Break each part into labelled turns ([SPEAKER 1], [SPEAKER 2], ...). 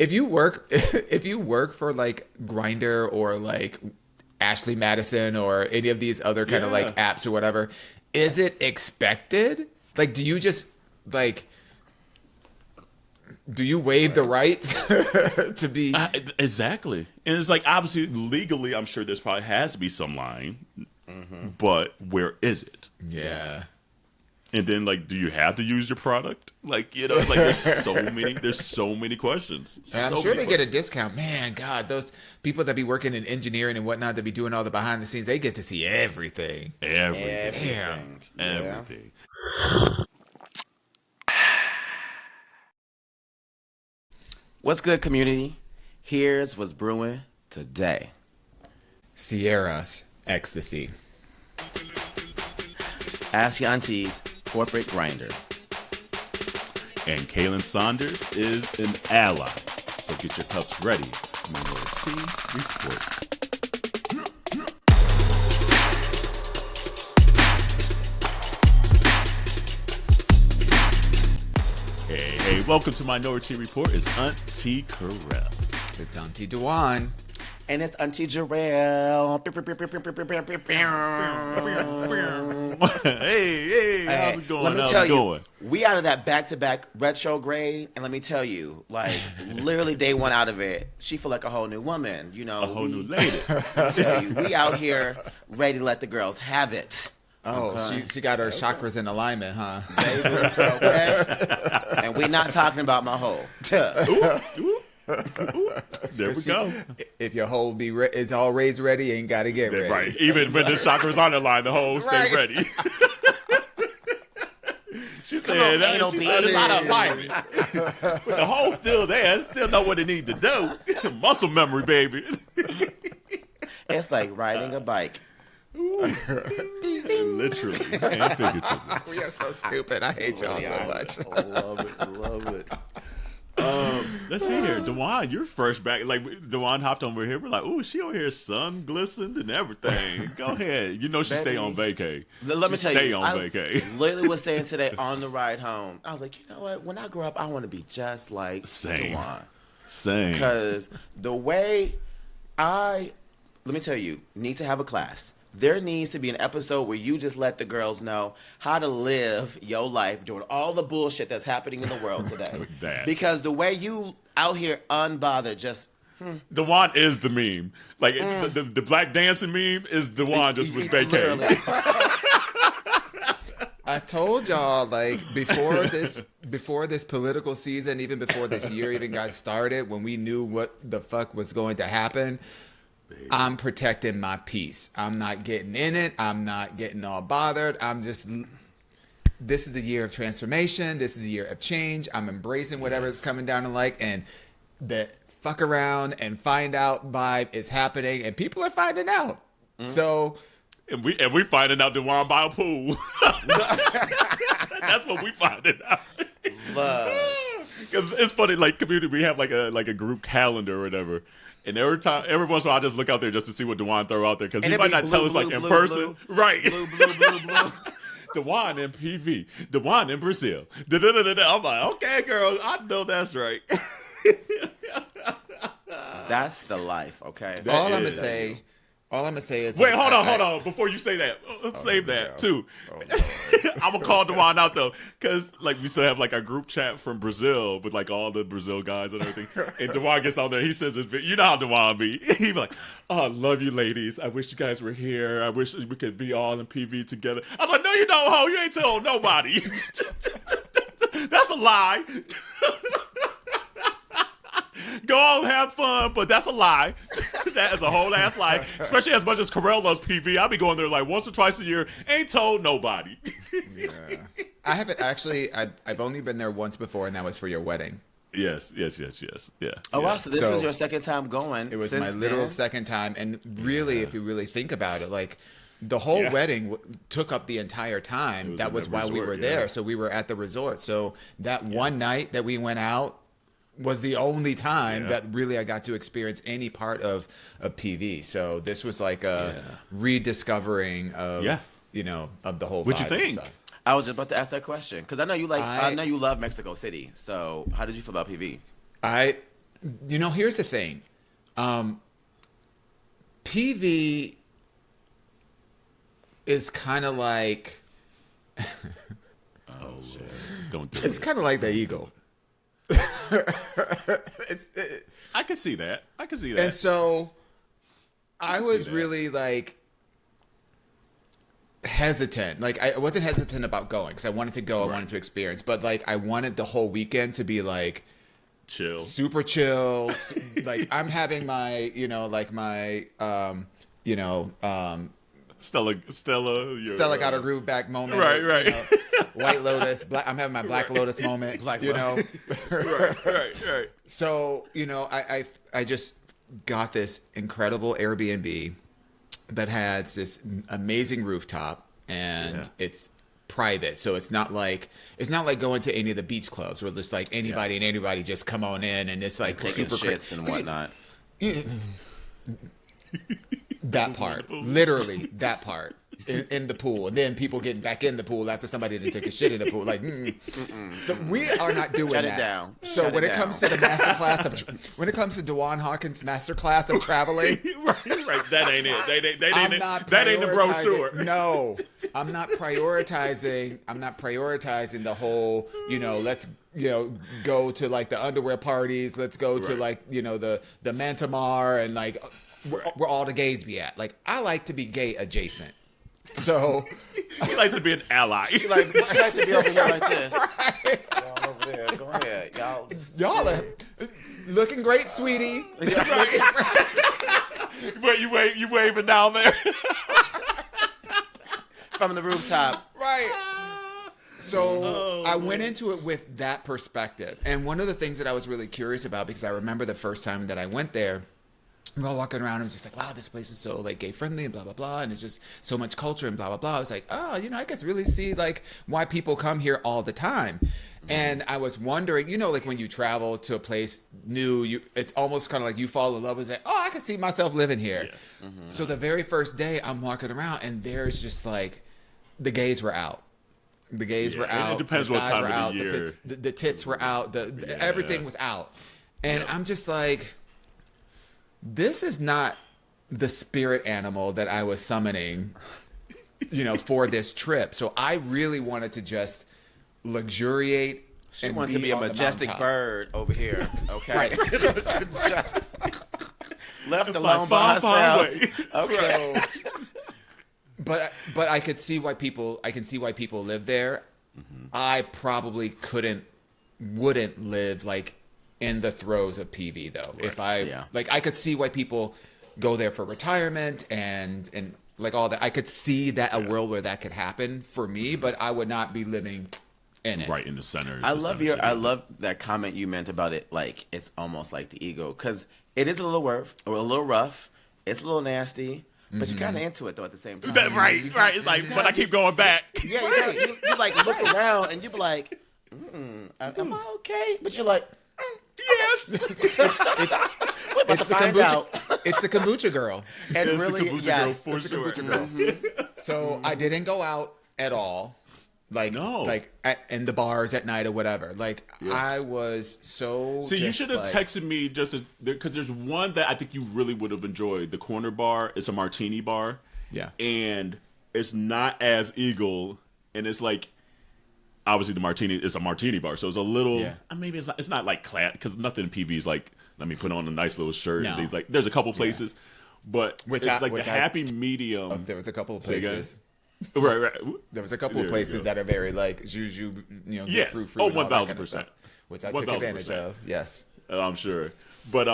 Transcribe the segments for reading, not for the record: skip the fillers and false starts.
[SPEAKER 1] if you work for like Grindr or like Ashley Madison or any of these other kind of like apps or whatever, is it expected? Like, do you just like, do you waive the rights to be
[SPEAKER 2] exactly? And it's like, obviously legally I'm sure there's probably has to be some line, but where is it?
[SPEAKER 1] Yeah.
[SPEAKER 2] And then, like, do you have to use your product? Like, you know, like there's so many questions.
[SPEAKER 1] And I'm sure they get a discount. Man, God, those people that be working in engineering and whatnot, that be doing all the behind the scenes, they get to see everything.
[SPEAKER 2] Everything.
[SPEAKER 3] What's good, community? Here's what's brewing today.
[SPEAKER 1] Ciara's Ecstacy.
[SPEAKER 3] Ask your aunties, corporate Grindr.
[SPEAKER 2] And Khalen Saunders is an ally. So get your cups ready. Minoritea Report. Hey, welcome to Minoritea Report. It's Auntie Carell.
[SPEAKER 1] It's Auntie Dewan.
[SPEAKER 3] And it's Auntie Jarrell.
[SPEAKER 2] Hey, how's it going?
[SPEAKER 3] Let me tell you, we out of that back-to-back retrograde, and let me tell you, like, literally day one out of it, she feel like a whole new woman, you know.
[SPEAKER 2] A whole new lady.
[SPEAKER 3] I tell you, we out here ready to let the girls have it.
[SPEAKER 1] Oh, okay. she got her chakras in alignment, huh?
[SPEAKER 3] Baby, okay? And we're not talking about my hole.
[SPEAKER 2] Ooh. There we go.
[SPEAKER 1] If your hole is always ready, you ain't got to get ready.
[SPEAKER 2] Right. Even when the chakra's on the line, the hole stay ready. She said it's out of alignment. But the hole's still there. Still know what it need to do. Muscle memory, baby.
[SPEAKER 3] It's like riding a bike.
[SPEAKER 2] Literally and figuratively.
[SPEAKER 1] We are so stupid. I hate y'all so much.
[SPEAKER 3] Love it.
[SPEAKER 2] Let's see here, Dewan. You're first back. Like Dewan hopped over here. We're like, "Ooh, she over here, sun glistened and everything." Go ahead. You know she stay on vacay.
[SPEAKER 3] Let me tell you,
[SPEAKER 2] on vacay.
[SPEAKER 3] Literally was saying today on the ride home. I was like, you know what? When I grow up, I want to be just like Dewan.
[SPEAKER 2] Same.
[SPEAKER 3] Because the way let me tell you, need to have a class. There needs to be an episode where you just let the girls know how to live your life during all the bullshit that's happening in the world today. Because the way you out here unbothered, just
[SPEAKER 2] Dewan is the meme. Like the black dancing meme is Dewan just with vacay.
[SPEAKER 1] I told y'all, like, before this political season, even before this year even got started, when we knew what the fuck was going to happen, I'm protecting my peace. I'm not getting in it. I'm not getting all bothered. This is a year of transformation. This is a year of change. I'm embracing whatever is coming down the like, and the fuck around and find out vibe is happening, and people are finding out. So,
[SPEAKER 2] and we finding out Dewan by a pool. That's what we finding out.
[SPEAKER 3] love.
[SPEAKER 2] Because it's funny, like community, we have like a group calendar or whatever. And every once in a while, I just look out there just to see what Dewan throw out there because he might not tell us like in person, right?
[SPEAKER 3] Blue.
[SPEAKER 2] Dewan in PV, Dewan in Brazil. I'm like, okay, girl, I know that's right.
[SPEAKER 3] That's the life, okay?
[SPEAKER 1] All I'm gonna say is
[SPEAKER 2] wait, hold on. Before you say that, let's save that too. I'm gonna call Dewan out though, because like we still have like a group chat from Brazil with like all the Brazil guys and everything. And Dewan gets on there, he says, "You know how Dewan be." He be like, "Oh, I love you, ladies. I wish you guys were here. I wish we could be all in PV together." I'm like, "No, you don't, ho. You ain't told nobody." That's a lie. Go on, have fun, but that's a lie. That is a whole ass lie. Especially as much as Carell loves PV, I'll be going there like once or twice a year. Ain't told nobody.
[SPEAKER 1] Yeah. I haven't actually. I've only been there once before, and that was for your wedding.
[SPEAKER 2] Yes. Yeah.
[SPEAKER 3] Oh wow! So this was your second time going.
[SPEAKER 1] It was my literal second time, and really, if you really think about it, like the whole wedding took up the entire time. That was while we were there. So we were at the resort. So that one night that we went out was the only time that really I got to experience any part of PV. So this was like a rediscovering of of the whole.
[SPEAKER 2] What'd you think?
[SPEAKER 1] Stuff.
[SPEAKER 3] I was just about to ask that question because I know you like. I know you love Mexico City. So how did you feel about PV?
[SPEAKER 1] Here's the thing. PV is kind of like...
[SPEAKER 2] Oh, shit. Don't do
[SPEAKER 1] It's
[SPEAKER 2] it.
[SPEAKER 1] kind of like the eagle.
[SPEAKER 2] I can see that.
[SPEAKER 1] And so I
[SPEAKER 2] can
[SPEAKER 1] was
[SPEAKER 2] see that.
[SPEAKER 1] really like hesitant. Like I wasn't hesitant about going because I wanted to go. I wanted to experience. But like I wanted the whole weekend to be like
[SPEAKER 2] Chill.
[SPEAKER 1] super chill. Like I'm having my,
[SPEAKER 2] Stella
[SPEAKER 1] got a groove back moment.
[SPEAKER 2] Right.
[SPEAKER 1] White Lotus. I'm having my Black Lotus moment.
[SPEAKER 2] Right.
[SPEAKER 1] So, I just got this incredible Airbnb that has this amazing rooftop and it's private. So it's not like going to any of the beach clubs where just like anybody and anybody just come on in and it's like
[SPEAKER 3] taking
[SPEAKER 1] super
[SPEAKER 3] shits and whatnot.
[SPEAKER 1] That part, literally that part in the pool, and then people getting back in the pool after somebody didn't take a shit in the pool. Like, So we are not doing
[SPEAKER 3] Shut
[SPEAKER 1] that.
[SPEAKER 3] it down.
[SPEAKER 1] So
[SPEAKER 3] Shut
[SPEAKER 1] when
[SPEAKER 3] it
[SPEAKER 1] it comes to
[SPEAKER 3] down.
[SPEAKER 1] the master class when it comes to DeJuan Hawkins' master class of traveling,
[SPEAKER 2] right. That ain't it.
[SPEAKER 1] I'm not
[SPEAKER 2] That ain't the
[SPEAKER 1] prioritizing-
[SPEAKER 2] brochure.
[SPEAKER 1] No, I'm not prioritizing. I'm not prioritizing the whole. Let's go to like the underwear parties. Let's go to like the Mantamar and like where all the gays be at. Like I like to be gay adjacent. So
[SPEAKER 2] He likes to be an ally.
[SPEAKER 3] She likes to be over here like this. Y'all over there. Go ahead.
[SPEAKER 1] y'all are looking great, sweetie.
[SPEAKER 2] But you waving down there.
[SPEAKER 3] From the rooftop.
[SPEAKER 1] Right. So I went into it with that perspective. And one of the things that I was really curious about, because I remember the first time that I went there, we're all walking around and it was just like, wow, this place is so like gay friendly and blah, blah, blah. And it's just so much culture and blah, blah, blah. I was like, oh, I can really see like why people come here all the time. And I was wondering, like when you travel to a place new, it's almost kind of like you fall in love and say, oh, I can see myself living here. Yeah. Mm-hmm. So the very first day I'm walking around and there's just like the gays were out. The gays were out.
[SPEAKER 2] It depends
[SPEAKER 1] the
[SPEAKER 2] what
[SPEAKER 1] guys
[SPEAKER 2] time
[SPEAKER 1] were
[SPEAKER 2] of
[SPEAKER 1] out,
[SPEAKER 2] the year.
[SPEAKER 1] The tits were out. Everything was out. And I'm just like, this is not the spirit animal that I was summoning, for this trip. So I really wanted to just luxuriate.
[SPEAKER 3] She
[SPEAKER 1] and
[SPEAKER 3] wants to be a
[SPEAKER 1] on the
[SPEAKER 3] majestic
[SPEAKER 1] mountaintop.
[SPEAKER 3] bird over here. Okay.
[SPEAKER 1] Right.
[SPEAKER 3] Left alone by
[SPEAKER 2] far
[SPEAKER 3] herself.
[SPEAKER 2] away.
[SPEAKER 3] Okay.
[SPEAKER 1] But I could see why people. I can see why people live there. Mm-hmm. I probably wouldn't live like in the throes of PV though. Right. If I I could see why people go there for retirement and like all that. I could see that a world where that could happen for me, but I would not be living in it.
[SPEAKER 2] Right in the center.
[SPEAKER 3] I love that comment you meant about it. Like it's almost like the ego because it is a little rough. It's a little nasty. But you're kind of into it, though, at the same time.
[SPEAKER 2] Right. It's like, but I keep going back.
[SPEAKER 3] Yeah, you like, look around, and you be like, am I okay? But you're like,
[SPEAKER 2] yes.
[SPEAKER 1] It's the kombucha. It's the kombucha girl.
[SPEAKER 3] And
[SPEAKER 2] It's
[SPEAKER 3] really,
[SPEAKER 2] the kombucha
[SPEAKER 3] yes.
[SPEAKER 2] girl for sure.
[SPEAKER 1] Kombucha girl. So I didn't go out at all. Like, in the bars at night or whatever. Like, I was so.
[SPEAKER 2] See, you should have texted me because there's one that I think you really would have enjoyed. The Corner Bar. It's a martini bar.
[SPEAKER 1] Yeah.
[SPEAKER 2] And it's not as Eagle, and it's like, obviously the martini is a martini bar, so it's a little. Maybe it's not like class because nothing in PV is like, let me put on a nice little shirt and things like. There's a couple places, but it's like the happy medium.
[SPEAKER 1] There was a couple of places.
[SPEAKER 2] Right.
[SPEAKER 1] There was a couple of places that are very like juju,
[SPEAKER 2] yes.
[SPEAKER 1] fruit,
[SPEAKER 2] Oh,
[SPEAKER 1] and all that kind of
[SPEAKER 2] 1000%.
[SPEAKER 1] stuff, which I took advantage of. Yes,
[SPEAKER 2] I'm sure. But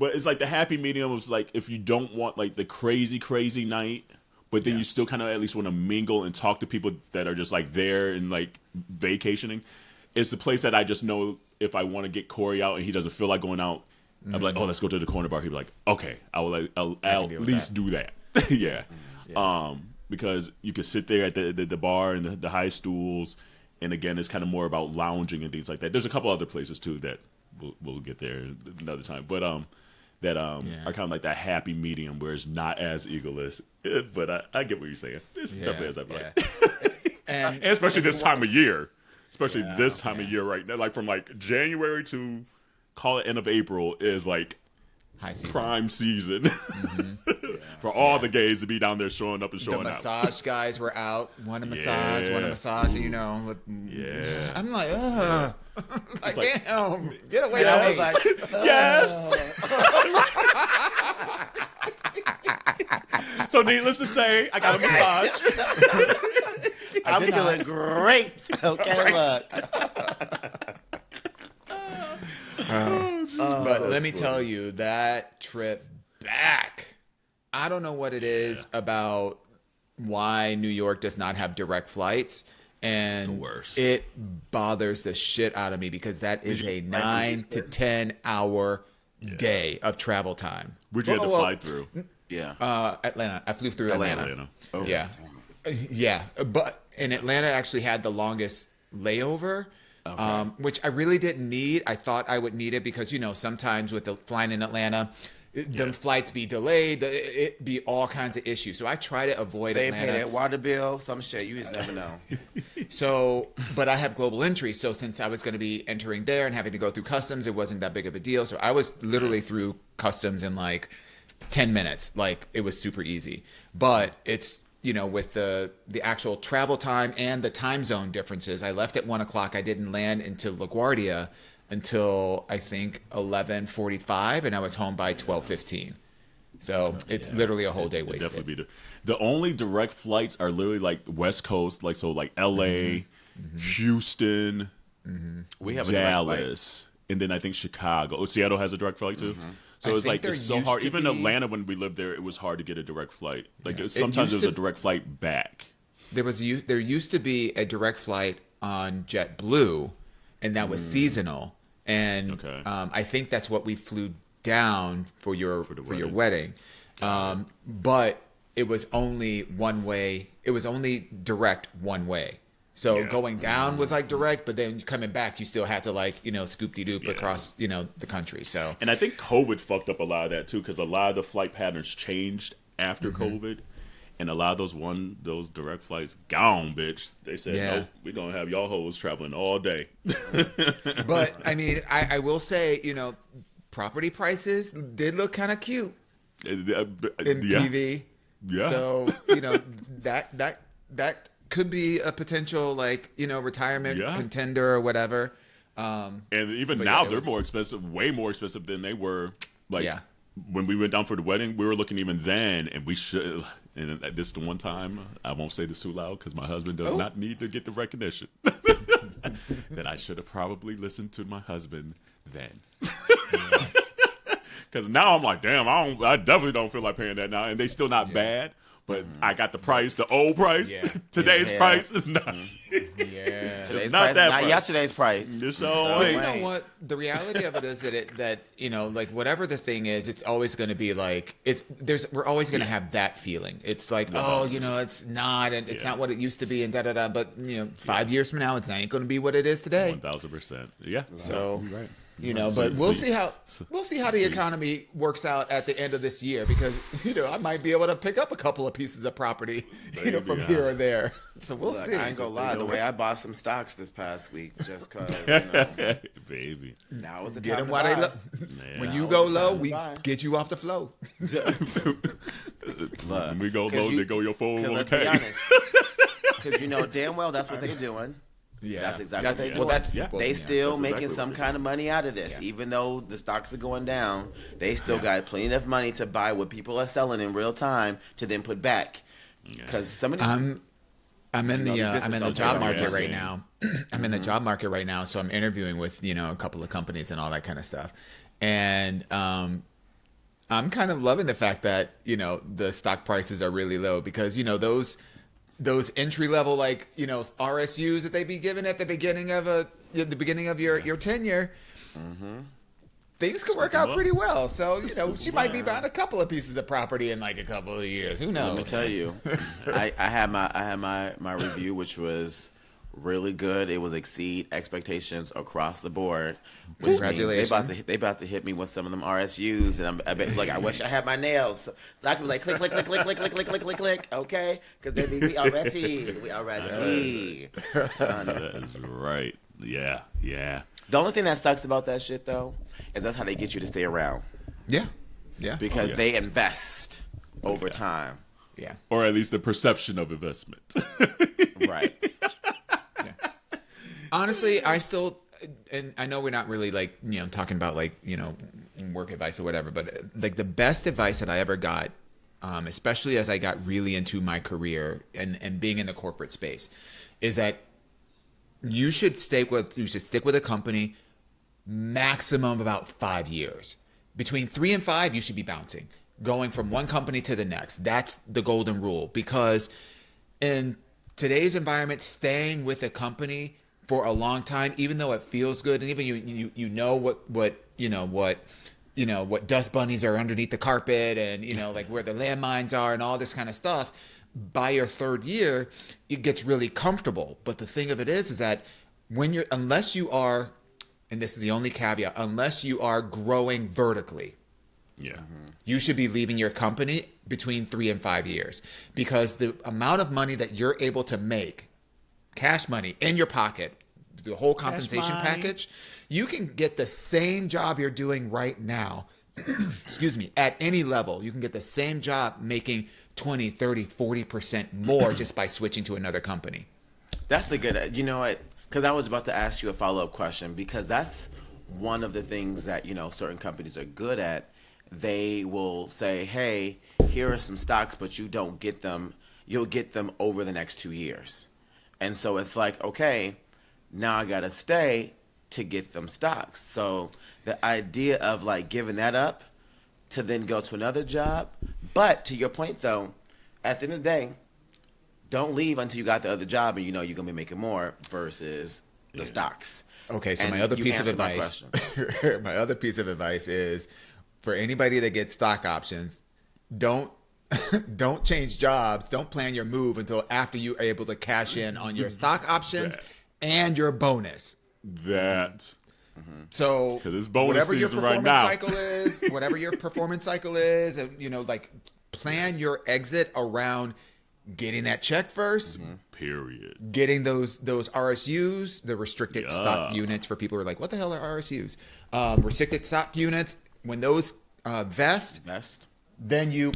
[SPEAKER 2] it's like the happy medium was like if you don't want like the crazy night, but then you still kind of at least want to mingle and talk to people that are just like there and like vacationing. It's the place that I just know if I want to get Corey out and he doesn't feel like going out, I'm like, oh, let's go to the Corner Bar. He'd be like, okay, I'll at least do that. Yeah. Because you could sit there at the bar and the high stools, and again, it's kind of more about lounging and things like that. There's a couple other places too that we'll get there another time, but are kind of like that happy medium where it's not as egoless. But I get what you're saying. It's definitely as I like, and especially this time of year, especially this time of year right now, like from like January to call it end of April is like
[SPEAKER 1] high season.
[SPEAKER 2] Prime season for all the gays to be down there showing up and
[SPEAKER 1] The
[SPEAKER 2] showing out.
[SPEAKER 1] massage guys were out. Want a massage, want a massage, you know. I'm like, ugh. Like, damn, get away from me.
[SPEAKER 3] Like,
[SPEAKER 2] Yes. So needless to say, I got a massage.
[SPEAKER 3] I'm feeling great. Okay, look.
[SPEAKER 1] But let me tell you, that trip back, I don't know what it is about why New York does not have direct flights. And
[SPEAKER 2] The worst.
[SPEAKER 1] it bothers the shit out of me because that is a 9 to 10 hour day of travel time.
[SPEAKER 2] Where'd you have to fly through?
[SPEAKER 3] Yeah.
[SPEAKER 1] Atlanta. I flew through Atlanta.
[SPEAKER 2] Atlanta.
[SPEAKER 3] Oh.
[SPEAKER 1] Yeah. Yeah. But in Atlanta actually had the longest layover, which I really didn't need. I thought I would need it because, you know, sometimes with the flying in Atlanta, the flights be delayed, it be all kinds of issues. So I try to avoid
[SPEAKER 3] They
[SPEAKER 1] Atlanta.
[SPEAKER 3] pay that water bill, some shit. You just never know.
[SPEAKER 1] So, but I have global entry. So since I was going to be entering there and having to go through customs, it wasn't that big of a deal. So I was literally through customs in like 10 minutes. Like it was super easy. But it's, you know, with the actual travel time and the time zone differences, I left at 1 o'clock. I didn't land until LaGuardia until I think 11:45, and I was home by 12:15. So it's literally a whole day wasted.
[SPEAKER 2] Definitely be the only direct flights are literally like West Coast, like so like L.A., Houston,
[SPEAKER 3] We have a direct flight.
[SPEAKER 2] Dallas, and then I think Chicago. Oh, Seattle has a direct flight too. So it's
[SPEAKER 1] think
[SPEAKER 2] like
[SPEAKER 1] there
[SPEAKER 2] it's so
[SPEAKER 1] used
[SPEAKER 2] hard.
[SPEAKER 1] to
[SPEAKER 2] Even
[SPEAKER 1] be-
[SPEAKER 2] Atlanta, when we lived there, it was hard to get a direct flight. Like
[SPEAKER 1] Yeah.
[SPEAKER 2] sometimes
[SPEAKER 1] It
[SPEAKER 2] there was
[SPEAKER 1] used
[SPEAKER 2] a
[SPEAKER 1] to-
[SPEAKER 2] direct flight back.
[SPEAKER 1] There used to be a direct flight on JetBlue, and that was seasonal. And I think that's what we flew down for your wedding. But it was only one way. It was only direct one way. So going down was like direct, but then coming back, you still had to like, you know, scoop-de-doop across, you know, the country. So
[SPEAKER 2] And I think COVID fucked up a lot of that too, because a lot of the flight patterns changed after COVID, and a lot of those direct flights gone, bitch. They said, nope, we're gonna have y'all hoes traveling all day.
[SPEAKER 1] But I mean, I will say, you know, property prices did look kind of cute in PV.
[SPEAKER 2] Yeah.
[SPEAKER 1] So, you know, that could be a potential, like, you know, retirement contender or whatever.
[SPEAKER 2] And even
[SPEAKER 1] but
[SPEAKER 2] now
[SPEAKER 1] yeah,
[SPEAKER 2] they're more expensive, way more expensive than they were. Like when we went down for the wedding, we were looking even then, and we should. And this is the one time I won't say this too loud because my husband does not need to get the recognition. That I should have probably listened to my husband then. Because now I'm like, damn, I definitely don't feel like paying that now, and they still not bad. But I got the price, the old price.
[SPEAKER 1] Yeah.
[SPEAKER 2] Today's price is not.
[SPEAKER 3] Today's
[SPEAKER 2] not
[SPEAKER 3] price,
[SPEAKER 2] that
[SPEAKER 3] not
[SPEAKER 2] price.
[SPEAKER 3] yesterday's price.
[SPEAKER 2] This
[SPEAKER 1] But
[SPEAKER 2] always.
[SPEAKER 1] you know what? The reality of it is that you know, like whatever the thing is, it's always going to be like we're always going to have that feeling. It's like, oh, you know, it's not, and it's not what it used to be, and da da da. But you know, 5 years from now, it's not going to be what it is today.
[SPEAKER 2] 1,000%. Yeah.
[SPEAKER 1] So.
[SPEAKER 2] You're right.
[SPEAKER 1] You know,
[SPEAKER 2] So-
[SPEAKER 1] but we'll
[SPEAKER 2] so-
[SPEAKER 1] see how the economy works out at the end of this year, because you know I might be able to pick up a couple of pieces of property, you know, from here or there. So we'll
[SPEAKER 3] Look,
[SPEAKER 1] see.
[SPEAKER 3] I ain't gonna lie. The way I bought some stocks this past week, just cause you know,
[SPEAKER 2] Baby.
[SPEAKER 3] now is the
[SPEAKER 1] Get
[SPEAKER 3] time
[SPEAKER 1] them
[SPEAKER 3] to
[SPEAKER 1] while
[SPEAKER 3] buy.
[SPEAKER 1] they low. When you
[SPEAKER 3] Now
[SPEAKER 1] go
[SPEAKER 3] is the
[SPEAKER 1] low,
[SPEAKER 3] time to
[SPEAKER 1] we
[SPEAKER 3] buy.
[SPEAKER 1] get you off the flow.
[SPEAKER 2] When we go
[SPEAKER 3] 'Cause
[SPEAKER 2] low,
[SPEAKER 3] you-
[SPEAKER 2] they go your
[SPEAKER 3] 'cause let's be
[SPEAKER 2] 401k.
[SPEAKER 3] honest, because you know damn well that's what they're doing.
[SPEAKER 1] Yeah,
[SPEAKER 3] That's exactly what they're doing.
[SPEAKER 1] well,
[SPEAKER 3] They
[SPEAKER 1] yeah.
[SPEAKER 3] still
[SPEAKER 2] that's
[SPEAKER 3] making
[SPEAKER 2] exactly
[SPEAKER 3] some
[SPEAKER 2] what
[SPEAKER 3] kind of money out of this,
[SPEAKER 1] Yeah.
[SPEAKER 3] even though the stocks are going down. They still got plenty of money to buy what people are selling in real time to then put back. Because some of the
[SPEAKER 1] I'm in
[SPEAKER 3] know,
[SPEAKER 1] the
[SPEAKER 3] the business
[SPEAKER 1] I'm in the
[SPEAKER 3] don't
[SPEAKER 1] job
[SPEAKER 3] pay
[SPEAKER 1] market
[SPEAKER 2] off.
[SPEAKER 1] right now. I'm in the job market right now, so I'm interviewing with, you know, a couple of companies and all that kind of stuff. And I'm kind of loving the fact that, you know, the stock prices are really low, because, you know, those entry level, like, you know, RSUs that they be giving at the beginning of your tenure. Things could work out pretty well. So, you know, she might be buying a couple of pieces of property in like a couple of years. Who knows?
[SPEAKER 3] Let me tell you, I had my review, which was really good. It was exceed expectations across the board. Which means
[SPEAKER 1] Congratulations.
[SPEAKER 3] they about to hit me with some of them RSUs, and I bet, look, I wish I had my nails. So I could be like click click click click click click click click click click. Okay, because baby, we already.
[SPEAKER 2] That is right. Yeah.
[SPEAKER 3] The only thing that sucks about that shit though is that's how they get you to stay around.
[SPEAKER 1] Yeah. Yeah.
[SPEAKER 3] Because they invest over time.
[SPEAKER 1] Yeah.
[SPEAKER 2] Or at least the perception of investment.
[SPEAKER 3] Right.
[SPEAKER 1] Yeah. Honestly, I still, and I know we're not really like, talking about like, work advice or whatever, but like the best advice that I ever got, especially as I got really into my career and being in the corporate space, is that you should stick with a company maximum about 5 years. Between 3 and 5, you should be bouncing, going from one company to the next. That's the golden rule, because in today's environment, staying with a company for a long time, even though it feels good, and even you know what dust bunnies are underneath the carpet, and like where the landmines are and all this kind of stuff, by your 3rd year, it gets really comfortable. But the thing of it is that unless you are, and this is the only caveat, unless you are growing vertically, you should be leaving your company between 3 and 5 years, because the amount of money that you're able to make, cash money in your pocket, the whole compensation package, you can get the same job you're doing right now, excuse me, at any level. You can get the same job making 20, 30, 40% more just by switching to another company.
[SPEAKER 3] That's the good, you know what? Because I was about to ask you a follow-up question, because that's one of the things that, certain companies are good at. They will say, hey, here are some stocks, but you don't get them. You'll get them over the next 2 years. And so it's like, okay, now I got to stay to get them stocks. So the idea of like giving that up to then go to another job. But to your point, though, at the end of the day, don't leave until you got the other job and you're going to be making more versus the stocks.
[SPEAKER 1] Okay, so
[SPEAKER 3] And
[SPEAKER 1] my other
[SPEAKER 3] you
[SPEAKER 1] piece of
[SPEAKER 3] answered my
[SPEAKER 1] advice, my other piece of advice is for anybody that gets stock options, don't change jobs. Don't plan your move until after you are able to cash in on your stock options and your bonus. So
[SPEAKER 2] because it's bonus
[SPEAKER 1] whatever your
[SPEAKER 2] season
[SPEAKER 1] performance
[SPEAKER 2] right now.
[SPEAKER 1] cycle is, whatever your performance cycle is, and like plan your exit around getting that check first.
[SPEAKER 2] Period.
[SPEAKER 1] Getting those RSUs, the restricted stock units, for people who are like, what the hell are RSUs? Restricted stock units. When those vest, then you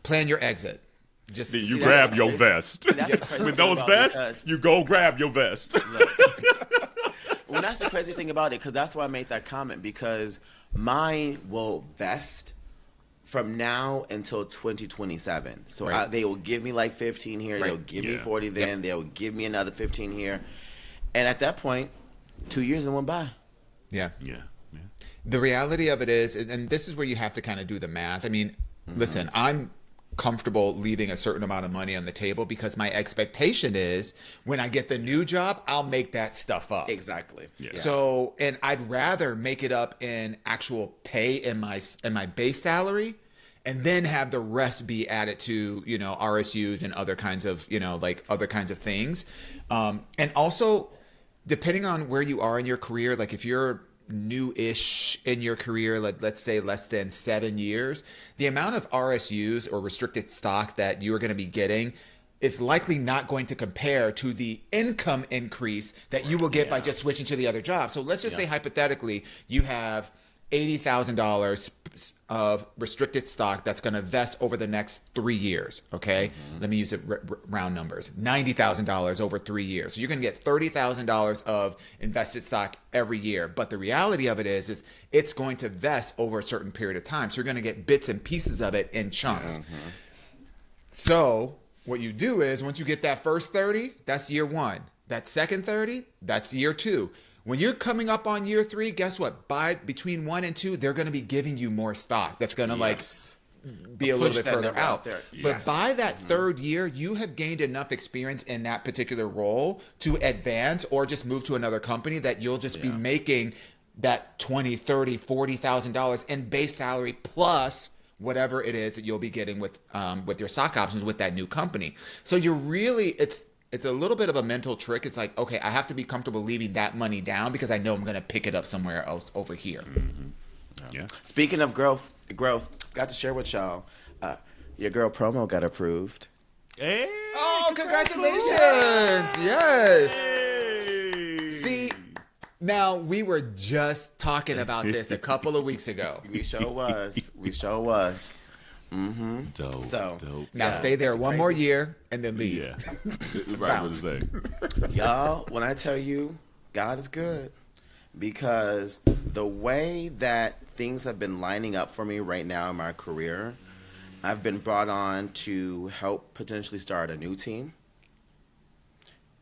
[SPEAKER 1] plan your exit. Just
[SPEAKER 2] Then you grab your vest. When those vests, you go grab your vest.
[SPEAKER 3] Well, that's the crazy thing about it, because that's why I made that comment, because mine will vest from now until 2027. So they will give me like 15 here. Right. They'll give me 40 then. They'll give me another 15 here. And at that point, 2 years and went by.
[SPEAKER 1] Yeah.
[SPEAKER 2] Yeah.
[SPEAKER 1] The reality of it is, and this is where you have to kind of do the math. I mean, listen, I'm comfortable leaving a certain amount of money on the table because my expectation is when I get the new job, I'll make that stuff up.
[SPEAKER 3] Exactly.
[SPEAKER 2] Yeah.
[SPEAKER 1] So, and I'd rather make it up in actual pay in my base salary, and then have the rest be added to, RSUs and other kinds of, like other kinds of things. And also, depending on where you are in your career, like if you're new-ish in your career, let's say less than 7 years, the amount of RSUs or restricted stock that you are going to be getting is likely not going to compare to the income increase that you will get by just switching to the other job. So let's just say hypothetically you have $80,000 of restricted stock that's going to vest over the next 3 years. Okay, let me use it round numbers: $90,000 over 3 years. So you're going to get $30,000 of invested stock every year. But the reality of it is it's going to vest over a certain period of time. So you're going to get bits and pieces of it in chunks. So what you do is once you get that first 30, that's year one. That second 30, that's year two. When you're coming up on year 3, guess what? Between 1 and 2, they're going to be giving you more stock. That's going to be a little bit further out. But by that third year, you have gained enough experience in that particular role to advance or just move to another company that you'll just be making that $20,000, $30,000, $40,000 in base salary plus whatever it is that you'll be getting with your stock options with that new company. So you're really, it's a little bit of a mental trick. It's like, okay, I have to be comfortable leaving that money down because I know I'm going to pick it up somewhere else over here.
[SPEAKER 2] Yeah.
[SPEAKER 3] Speaking of growth, got to share with y'all, your girl promo got approved.
[SPEAKER 2] Hey,
[SPEAKER 1] oh, congratulations. Yes.
[SPEAKER 2] Hey.
[SPEAKER 1] See, Now, we were just talking about this a couple of weeks ago.
[SPEAKER 3] We sure was. Mm-hmm.
[SPEAKER 2] Dope.
[SPEAKER 3] So
[SPEAKER 2] dope.
[SPEAKER 1] Now stay there one more year and then leave.
[SPEAKER 2] Yeah. Right. What to say?
[SPEAKER 3] Y'all, when I tell you, God is good, because the way that things have been lining up for me right now in my career, I've been brought on to help potentially start a new team.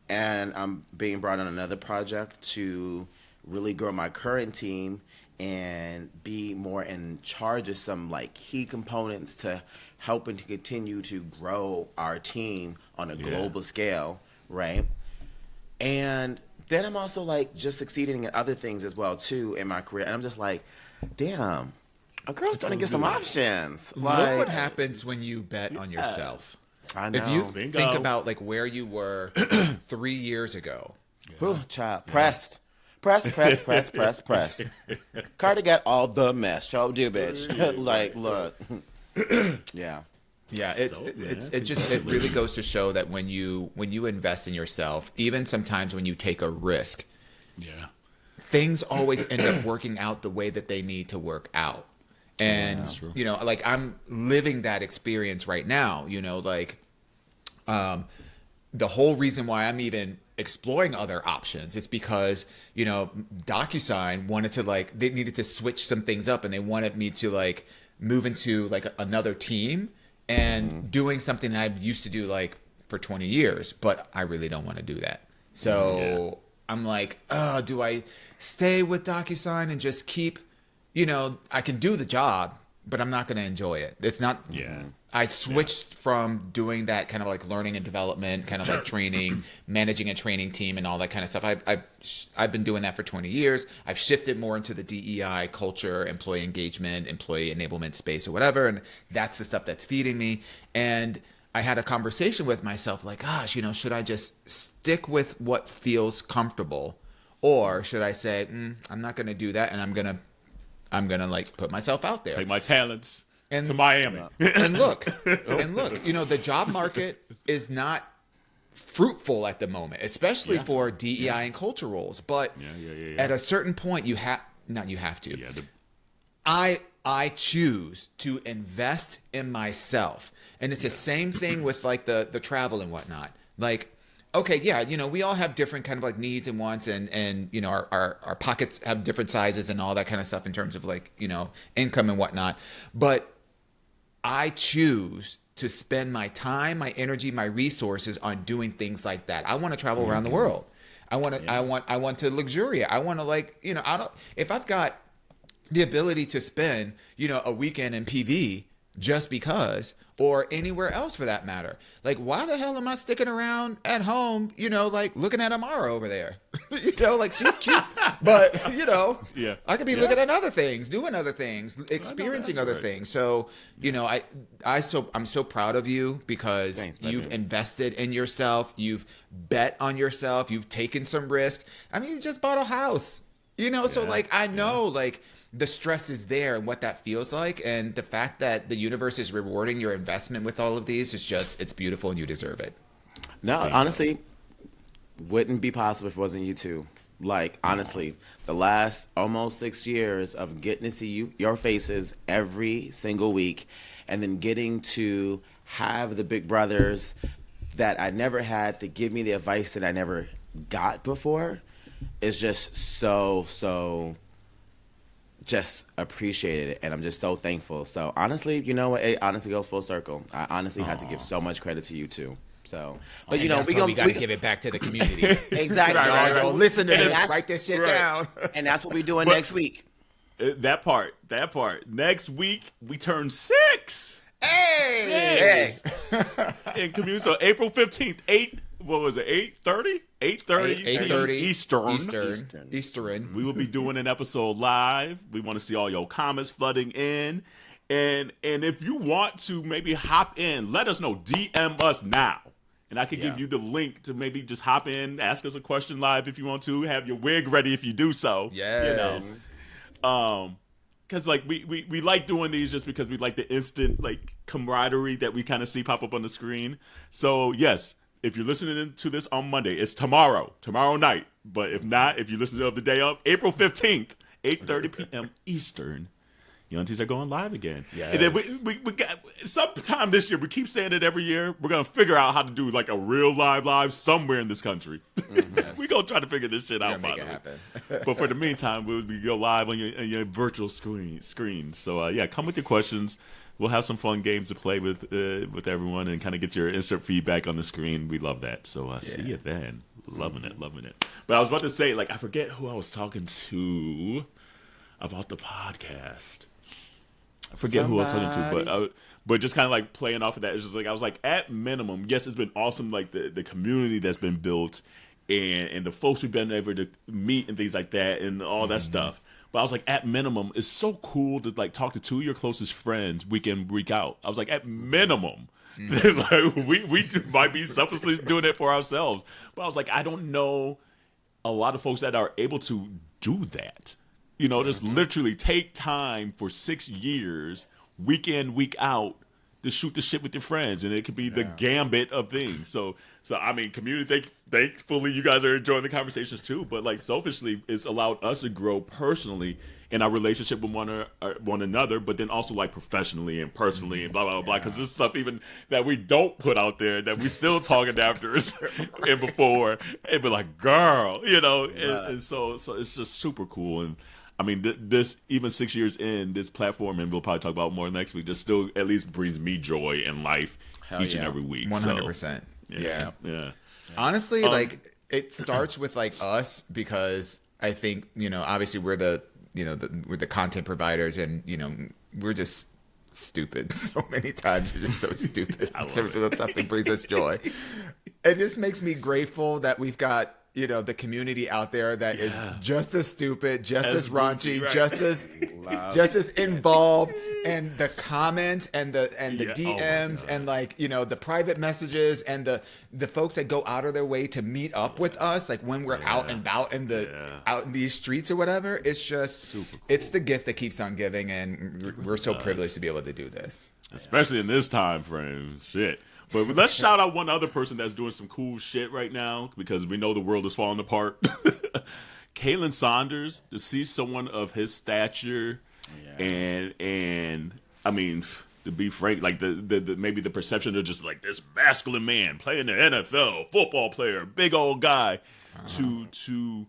[SPEAKER 3] And I'm being brought on another project to really grow my current team and be more in charge of some like key components to helping to continue to grow our team on a global scale, right? And then I'm also like just succeeding in other things as well too in my career. And I'm just like, damn, a girl's starting to get some options.
[SPEAKER 1] Look
[SPEAKER 3] Like,
[SPEAKER 1] what happens when you bet on yourself.
[SPEAKER 3] I know.
[SPEAKER 1] If you
[SPEAKER 2] Bingo.
[SPEAKER 1] think about like where you were 3 years ago.
[SPEAKER 3] Whew, child, press. Carter got all the mess. Show do, bitch. Like, look. Yeah.
[SPEAKER 1] Yeah, it really goes to show that when you invest in yourself, even sometimes when you take a risk, things always end up working out the way that they need to work out. And you know, like I'm living that experience right now, you know, like the whole reason why I'm even exploring other options is because, you know, DocuSign wanted to like, they needed to switch some things up and they wanted me to like move into like another team and doing something that I've used to do like for 20 years, but I really don't want to do that. So I'm like, do I stay with DocuSign and just keep, you know, I can do the job, but I'm not going to enjoy it. It's not, I switched from doing that kind of like learning and development, kind of like training, managing a training team and all that kind of stuff. I've been doing that for 20 years. I've shifted more into the DEI culture, employee engagement, employee enablement space or whatever. And that's the stuff that's feeding me. And I had a conversation with myself like, gosh, you know, should I just stick with what feels comfortable? Or should I say, I'm not going to do that and I'm going to like put myself out there.
[SPEAKER 2] Take my talents to Miami.
[SPEAKER 1] And look, you know, the job market is not fruitful at the moment, especially for DEI and culture roles. But at a certain point, I choose to invest in myself. And it's the same thing with like the travel and whatnot. Like, okay, yeah, you know, we all have different kind of like needs and wants and you know, our pockets have different sizes and all that kind of stuff in terms of like, you know, income and whatnot. But I choose to spend my time, my energy, my resources on doing things like that. I want to travel around the world. I want to luxuriate. I want to like, you know, if I've got the ability to spend, you know, a weekend in PV just because, or anywhere else for that matter. Like, why the hell am I sticking around at home, you know, like looking at Amara over there? You know, like she's cute, but you know, I could be looking at other things, doing other things, experiencing other things. So, you know, I'm so proud of you because you've invested in yourself. You've bet on yourself. You've taken some risk. I mean, you just bought a house, you know, so like, I know like, the stress is there and what that feels like. And the fact that the universe is rewarding your investment with all of these is just, it's beautiful and you deserve it.
[SPEAKER 3] No, honestly, wouldn't be possible if it wasn't you two. Like, honestly, the last almost 6 years of getting to see your faces every single week and then getting to have the big brothers that I never had to give me the advice that I never got before is just so just appreciated it, and I'm just so thankful. So honestly, you know what? It honestly goes full circle. I honestly have to give so much credit to you too. So, but
[SPEAKER 1] and
[SPEAKER 3] you know,
[SPEAKER 1] we got to give it back to the community.
[SPEAKER 3] Exactly.
[SPEAKER 1] Right. Listen to this. Write this shit down.
[SPEAKER 3] And that's what we're doing next week.
[SPEAKER 2] That part. Next week we turn 6.
[SPEAKER 1] Hey.
[SPEAKER 2] In community. So April 15th, 8:30 Eastern. We will be doing an episode live. We want to see all your comments flooding in. And if you want to maybe hop in, let us know. DM us now. And I can give you the link to maybe just hop in, ask us a question live if you want to. Have your wig ready if you do so.
[SPEAKER 1] Yes.
[SPEAKER 2] You know. Because like we like doing these just because we like the instant like camaraderie that we kind of see pop up on the screen. So yes, if you're listening to this on Monday, it's tomorrow night, But if not, if you listen to it the day of, April 15th, 8:30 p.m. Eastern, Yo Aunteas are going live again.
[SPEAKER 1] Yes.
[SPEAKER 2] And then we got sometime this year. We keep saying it every year. We're gonna figure out how to do like a real live somewhere in this country.
[SPEAKER 1] Yes.
[SPEAKER 2] We gonna try to figure this shit out.
[SPEAKER 1] Make it happen.
[SPEAKER 2] But for the meantime, we'll go live on your virtual screen. So yeah, come with your questions. We'll have some fun games to play with everyone and kind of get your instant feedback on the screen. We love that. So see you then. Loving it. But I was about to say, like, I forget who I was talking to about the podcast. I forget who I was talking to, but just kind of like playing off of that, it's just like I was like, at minimum, yes, it's been awesome, like the community that's been built and the folks we've been able to meet and things like that and all that stuff. But I was like, at minimum, it's so cool to like talk to two of your closest friends week in, week out. I was like, at minimum, like we might be selfishly doing it for ourselves. But I was like, I don't know a lot of folks that are able to do that. You know, just literally take time for 6 years, week in, week out, to shoot the shit with your friends, and it could be the gambit of things. So I mean, community. Thankfully, you guys are enjoying the conversations too. But like selfishly, it's allowed us to grow personally in our relationship with one another, but then also like professionally and personally and blah blah blah. Because there's stuff even that we don't put out there that we still talking after and before, and be like, girl, you know. And so it's just super cool. And I mean, this even 6 years in this platform, and we'll probably talk about more next week, just still at least brings me joy in life each and every week.
[SPEAKER 1] 100%.
[SPEAKER 2] Yeah.
[SPEAKER 1] Honestly, like it starts with like us, because I think, you know, obviously we're the content providers, and you know, we're just stupid so many times. We're just so stupid in terms of the stuff that brings us joy. It just makes me grateful that we've got, you know, the community out there that is just as stupid, just as raunchy, right, just as involved, and the comments and the DMs and like, you know, the private messages and the folks that go out of their way to meet up with us, like when we're out and about in out in these streets or whatever. It's just super cool. It's the gift that keeps on giving, and we're so privileged to be able to do this,
[SPEAKER 2] especially in this time frame. Shit. But let's shout out one other person that's doing some cool shit right now, because we know the world is falling apart. Khalen Saunders, to see someone of his stature and I mean, to be frank, like the maybe the perception of just like this masculine man playing the NFL, football player, big old guy, to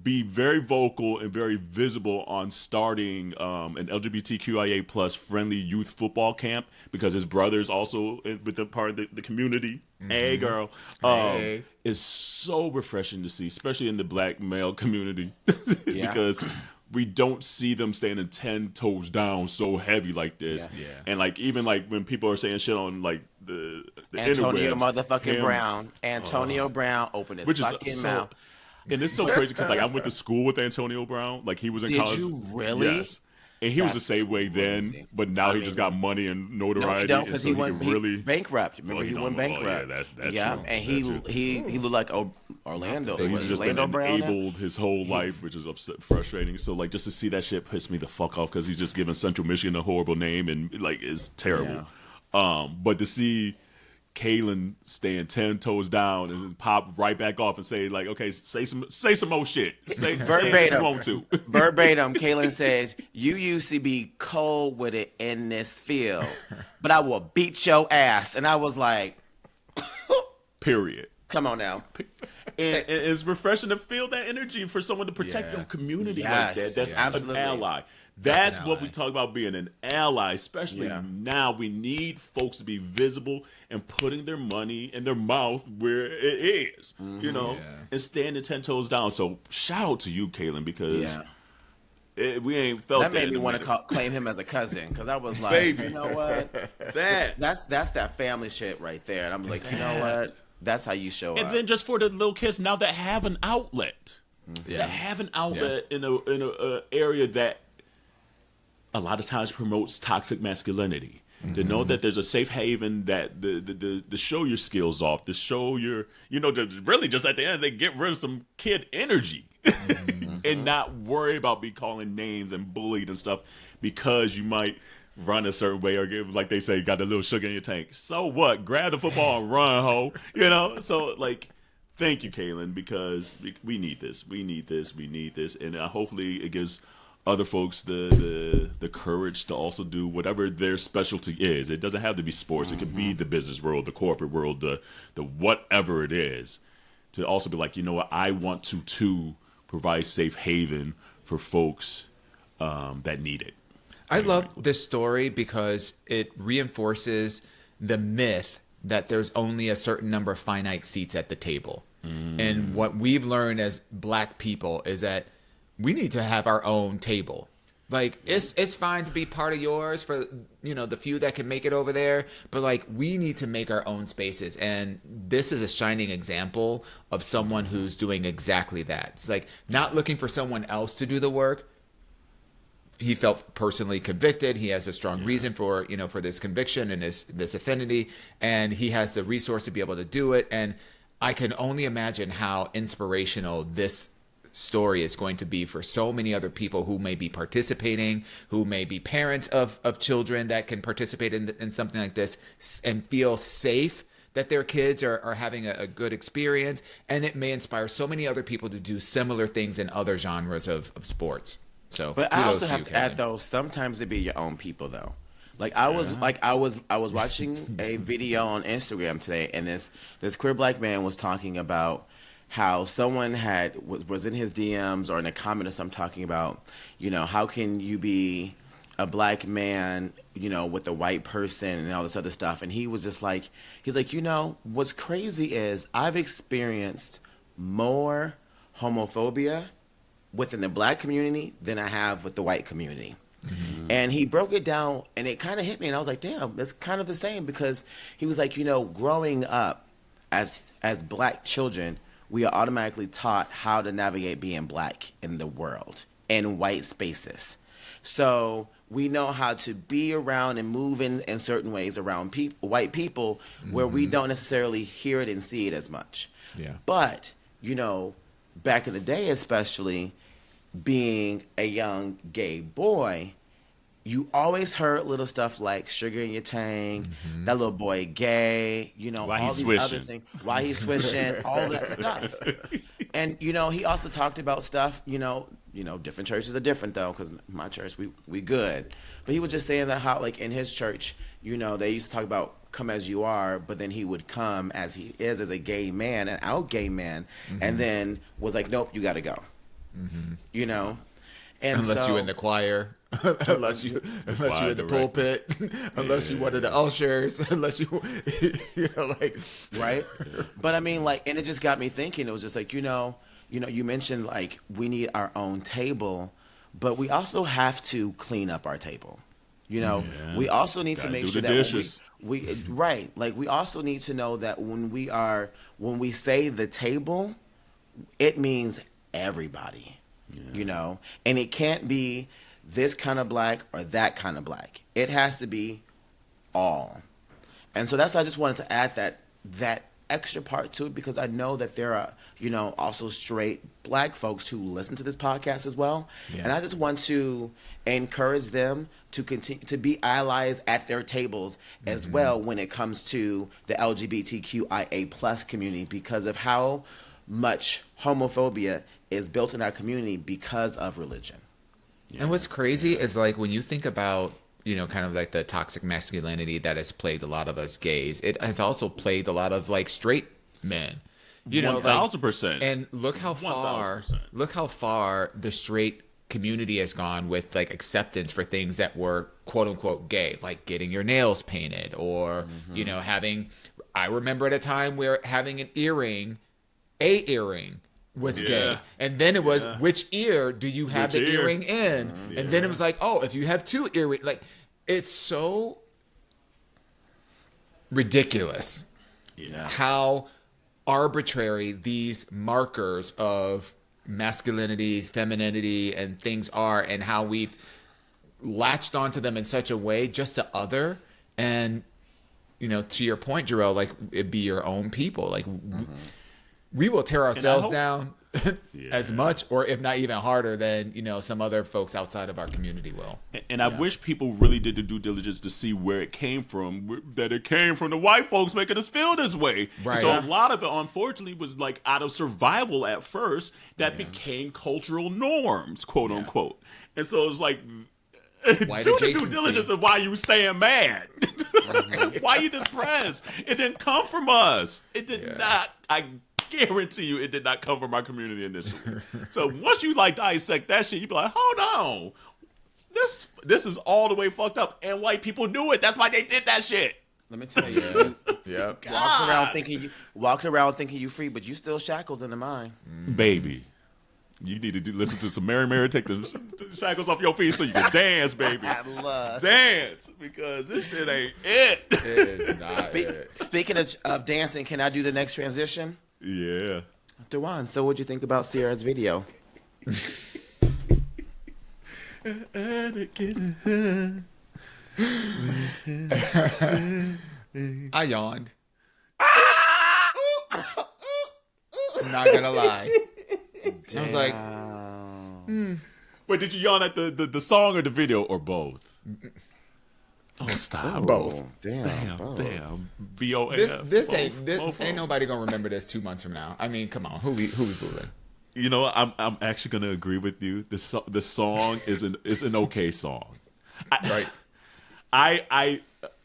[SPEAKER 2] be very vocal and very visible on starting an LGBTQIA plus friendly youth football camp, because his brother's also with the part of the community. Hey, girl. It's so refreshing to see, especially in the black male community, because we don't see them standing 10 toes down so heavy like this. And like, even like when people are saying shit on like the
[SPEAKER 3] Antonio
[SPEAKER 2] interwebs,
[SPEAKER 3] motherfucking Brown. Antonio Brown opened his fucking mouth.
[SPEAKER 2] And it's so crazy because like I went to school with Antonio Brown. Like he was in college.
[SPEAKER 3] Did you really?
[SPEAKER 2] Yes. And he was the same way then, but now he just got money and notoriety.
[SPEAKER 3] No, because
[SPEAKER 2] he went
[SPEAKER 3] bankrupt. Remember, he went bankrupt.
[SPEAKER 2] That's
[SPEAKER 3] true. And he looked like Orlando.
[SPEAKER 2] So he's just been
[SPEAKER 3] Brown
[SPEAKER 2] enabled his whole life, which is frustrating. So like, just to see that shit piss me the fuck off, because he's just giving Central Michigan a horrible name and like it's terrible. But to see Khalen staying 10 toes down and pop right back off and say like, okay, say some more shit. Say if you want to.
[SPEAKER 3] Verbatim, Khalen says, "You used to be cold with it in this field, but I will beat your ass." And I was like,
[SPEAKER 2] period.
[SPEAKER 3] Come on now.
[SPEAKER 2] And it's refreshing to feel that energy for someone to protect your community like that. That's an ally. That's what we talk about, being an ally, especially now. We need folks to be visible and putting their money in their mouth where it is, you know, and standing 10 toes down. So shout out to you, Khalen, because we ain't felt that.
[SPEAKER 3] That made me want to claim him as a cousin, because I was like, you know what? That's that family shit right there. And I'm like, you know what? That's how you show up.
[SPEAKER 2] And then just for the little kids now that have an outlet, that have an outlet in a area that a lot of times promotes toxic masculinity. To know that there's a safe haven that the show your skills off, to show your, you know, to really just at the end they get rid of some kid energy and not worry about be calling names and bullied and stuff because you might run a certain way or give, like they say, got a little sugar in your tank. So what? Grab the football and run, ho. You know? So like, Thank you, Khalen, because we need this. We need this. We need this, and hopefully it gives other folks the courage to also do whatever their specialty is. It doesn't have to be sports. It could be the business world, the corporate world, the whatever it is. To also be like, you know what, I want to provide safe haven for folks that need it.
[SPEAKER 1] I love this story because it reinforces the myth that there's only a certain number of finite seats at the table. And what we've learned as Black people is that we need to have our own table. Like, it's fine to be part of yours for, the few that can make it over there. But, like, we need to make our own spaces. And this is a shining example of someone who's doing exactly that. It's like not looking for someone else to do the work. He felt personally convicted. He has a strong reason for, for this conviction and this affinity. And he has the resource to be able to do it. And I can only imagine how inspirational this story is going to be for so many other people who may be participating, who may be parents of children that can participate in something like this and feel safe that their kids are having a good experience. And it may inspire so many other people to do similar things in other genres of sports. So,
[SPEAKER 3] but I also have to add, though, sometimes it be your own people, though. Like I was watching a video on Instagram today, and this queer Black man was talking about how someone was in his DMs or in a comment or something talking about, how can you be a Black man, with a white person and all this other stuff. And he was just like, he's like, what's crazy is I've experienced more homophobia within the Black community than I have with the white community. Mm-hmm. And he broke it down, and it kind of hit me, and I was like, damn, it's kind of the same, because he was like, growing up as Black children, we are automatically taught how to navigate being Black in the world, in white spaces. So we know how to be around and move in certain ways around white people where we don't necessarily hear it and see it as much.
[SPEAKER 1] Yeah.
[SPEAKER 3] But, back in the day especially, being a young gay boy, you always heard little stuff like sugar in your tank, that little boy gay,
[SPEAKER 2] why
[SPEAKER 3] all
[SPEAKER 2] he's
[SPEAKER 3] these
[SPEAKER 2] swishing.
[SPEAKER 3] other things, why he's swishing, all that stuff. And, he also talked about stuff, different churches are different, though, because my church, we good. But he was just saying that how, like, in his church, they used to talk about come as you are, but then he would come as he is, as a gay man, an out gay man, and then was like, nope, you got to go. And
[SPEAKER 1] unless you in the choir, unless you in the pulpit, unless you one of the ushers, unless you like
[SPEAKER 3] right. But I mean, like, and it just got me thinking. It was just like, you mentioned like we need our own table, but we also have to clean up our table. We also need to make sure that we right. Like, we also need to know that when we say the table, it means everybody. And it can't be this kind of Black or that kind of Black. It has to be all. And so that's why I just wanted to add that extra part to it, because I know that there are, also straight Black folks who listen to this podcast as well. Yeah. And I just want to encourage them to continue to be allies at their tables as well when it comes to the LGBTQIA plus community, because of how much homophobia is built in our community because of religion.
[SPEAKER 1] And what's crazy is, like, when you think about, kind of like the toxic masculinity that has plagued a lot of us gays, it has also plagued a lot of, like, straight men.
[SPEAKER 2] 1,000%.
[SPEAKER 1] And look how far the straight community has gone with, like, acceptance for things that were quote unquote gay, like getting your nails painted or, I remember at a time where having an earring was gay, and then it was which ear do you have the earring in, and then it was like, oh, if you have two earrings, like, it's so ridiculous how arbitrary these markers of masculinity, femininity, and things are, and how we've latched onto them in such a way just to other. And to your point, Jarrell, like, it'd be your own people, like. we will tear ourselves
[SPEAKER 2] hope-
[SPEAKER 1] down as much, or if not even harder than, some other folks outside of our community will.
[SPEAKER 2] And I wish people really did the due diligence to see where it came from, that it came from the white folks making us feel this way.
[SPEAKER 1] Right.
[SPEAKER 2] So a lot of it, unfortunately, was like out of survival at first that became cultural norms, quote unquote. And so it was like,
[SPEAKER 1] White
[SPEAKER 2] do the
[SPEAKER 1] adjacency.
[SPEAKER 2] due diligence of why you staying mad. Why you depressed? It didn't come from us. It did not. I guarantee you it did not come from our community initially. So once you dissect that shit, you be like, hold on. This is all the way fucked up. And white people knew it. That's why they did that shit.
[SPEAKER 3] Let me tell you.
[SPEAKER 1] Yep.
[SPEAKER 3] Walked around thinking you free, but you still shackled in the mind.
[SPEAKER 2] Baby. You need to listen to some Mary, take the shackles off your feet so you can dance, baby. Dance, because this shit ain't it.
[SPEAKER 1] It is not it.
[SPEAKER 3] Speaking of dancing, can I do the next transition?
[SPEAKER 2] Yeah.
[SPEAKER 3] Dewan, so what'd you think about Ciara's video?
[SPEAKER 1] I yawned. I'm not gonna lie. I was like,
[SPEAKER 2] Wait, did you yawn at the song or the video or both? Oh, stop.
[SPEAKER 1] both.
[SPEAKER 3] Damn.
[SPEAKER 2] VOAF.
[SPEAKER 1] This
[SPEAKER 2] Both.
[SPEAKER 1] ain't nobody gonna remember this 2 months from now. I mean, come on, who we fooling?
[SPEAKER 2] You know what? I'm actually gonna agree with you. The song is an okay song.
[SPEAKER 1] Right.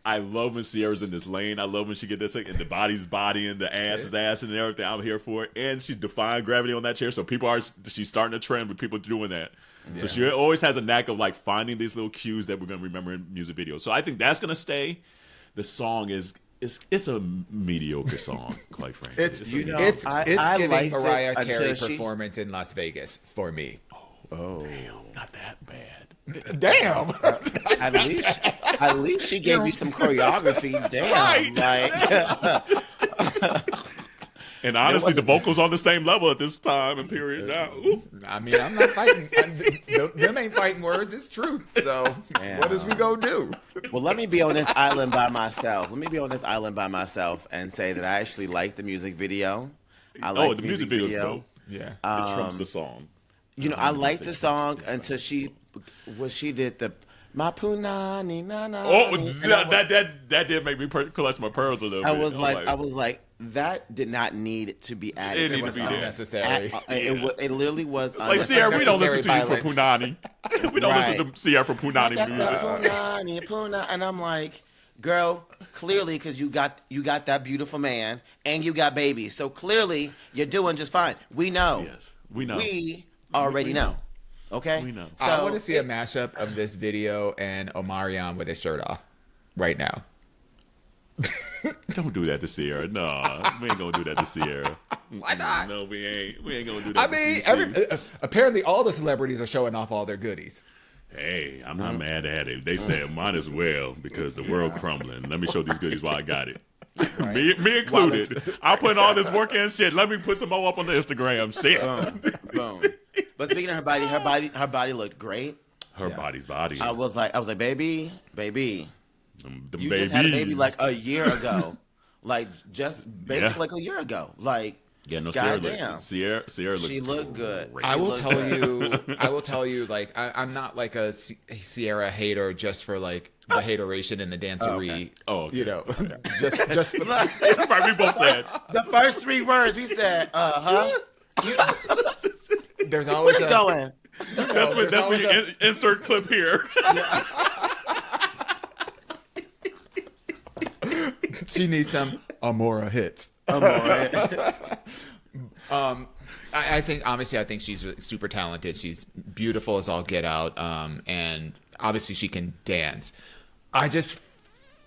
[SPEAKER 2] I love when Ciara's in this lane. I love when she get this, and the body's bodying, the ass is assing, and everything. I'm here for it. And she defying gravity on that chair, so she's starting a trend with people doing that. Yeah. So she always has a knack of finding these little cues that we're gonna remember in music videos. So I think that's gonna stay. The song is a mediocre song, quite frankly.
[SPEAKER 1] It's giving Mariah Carey performance in Las Vegas for me.
[SPEAKER 2] Oh, damn, not that bad.
[SPEAKER 1] Damn.
[SPEAKER 3] At least she gave you some choreography. Damn.
[SPEAKER 2] Right. And honestly, the vocals on the same level at this time and period now. Ooh.
[SPEAKER 1] I mean, I'm not fighting. Them ain't fighting words. It's truth. So what is we gonna do?
[SPEAKER 3] Well, let me be on this island by myself. And say that I actually like the music video. I like
[SPEAKER 2] the music video's dope.
[SPEAKER 1] Yeah.
[SPEAKER 2] It trumps the song.
[SPEAKER 3] I liked the song until she did the my punani na na.
[SPEAKER 2] Oh, that did make me clutch my pearls a little bit.
[SPEAKER 3] I was like, that did not need to be added.
[SPEAKER 2] It was
[SPEAKER 1] unnecessary.
[SPEAKER 3] It literally was.
[SPEAKER 2] It's like, Ciara, we don't listen to
[SPEAKER 1] violence.
[SPEAKER 2] you for punani. We don't listen to Ciara for punani music.
[SPEAKER 3] Punani, and I'm like, girl, clearly because you got that beautiful man and you got babies, so clearly you're doing just fine. We know.
[SPEAKER 2] Yes, we know.
[SPEAKER 3] We already know. Okay?
[SPEAKER 2] We know.
[SPEAKER 3] So,
[SPEAKER 1] I want to see a mashup of this video and Omarion with his shirt off right now.
[SPEAKER 2] Don't do that to Ciara. No, we ain't gonna do that to Ciara.
[SPEAKER 1] Why not?
[SPEAKER 2] No, we ain't gonna do that.
[SPEAKER 1] I mean,
[SPEAKER 2] to CC.
[SPEAKER 1] apparently all the celebrities are showing off all their goodies.
[SPEAKER 2] Hey, I'm not mad at it. They said might as well because the world crumbling. Let me show these goodies while I got it. Right. Me included. I'll put all this work in shit. Let me put some more up on the Instagram. Shit.
[SPEAKER 3] Boom. But speaking of her body looked great.
[SPEAKER 2] Her body's body.
[SPEAKER 3] I was like, baby.
[SPEAKER 2] Them
[SPEAKER 3] You
[SPEAKER 2] babies.
[SPEAKER 3] just had a baby like a year ago. Basically like a year ago. Like,
[SPEAKER 2] yeah, no,
[SPEAKER 3] goddamn.
[SPEAKER 2] Ciara looks.
[SPEAKER 3] She looked good.
[SPEAKER 2] Great.
[SPEAKER 1] I will tell you, like, I'm not like a Ciara hater just for like the hateration and the dancery.
[SPEAKER 2] Oh, okay.
[SPEAKER 1] You know, just for
[SPEAKER 2] Right, we both said.
[SPEAKER 3] The first 3 words we said,
[SPEAKER 1] there's always
[SPEAKER 3] what's going?
[SPEAKER 2] That's when you insert clip here.
[SPEAKER 1] She needs some Amora hits. I think obviously she's super talented. She's beautiful as all get out, and obviously she can dance. I just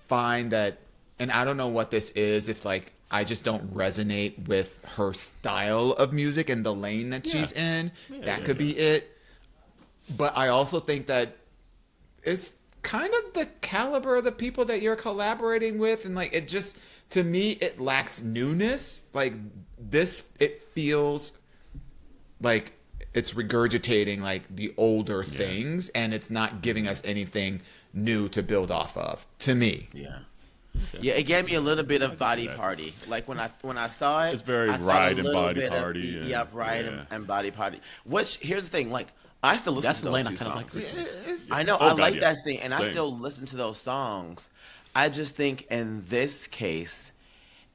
[SPEAKER 1] find that, and I don't know what this is, if like I just don't resonate with her style of music and the lane that she's in. That could be it. But I also think that it's kind of the caliber of the people that you're collaborating with, and like it just, to me, it lacks newness. Like this, it feels like it's regurgitating like the older things, and it's not giving us anything new to build off of, to me.
[SPEAKER 3] Yeah. Yeah, it gave me a little bit of
[SPEAKER 2] see
[SPEAKER 3] Body
[SPEAKER 2] that.
[SPEAKER 3] Party. Like when I saw it,
[SPEAKER 2] It's very
[SPEAKER 3] I felt
[SPEAKER 2] Ride
[SPEAKER 3] a
[SPEAKER 2] and
[SPEAKER 3] little
[SPEAKER 2] Body
[SPEAKER 3] bit of-
[SPEAKER 2] Party and-
[SPEAKER 3] yeah, Ride
[SPEAKER 2] yeah.
[SPEAKER 3] and Body Party. Which here's the thing, like I still listen
[SPEAKER 2] That's
[SPEAKER 3] to
[SPEAKER 2] the
[SPEAKER 3] those
[SPEAKER 2] lane I
[SPEAKER 3] two
[SPEAKER 2] kind of
[SPEAKER 3] songs.
[SPEAKER 2] like.
[SPEAKER 3] I know
[SPEAKER 2] Oh,
[SPEAKER 3] I
[SPEAKER 2] God,
[SPEAKER 3] like
[SPEAKER 2] yeah.
[SPEAKER 3] that scene, and I
[SPEAKER 2] Same.
[SPEAKER 3] still listen to those songs. I just think in this case,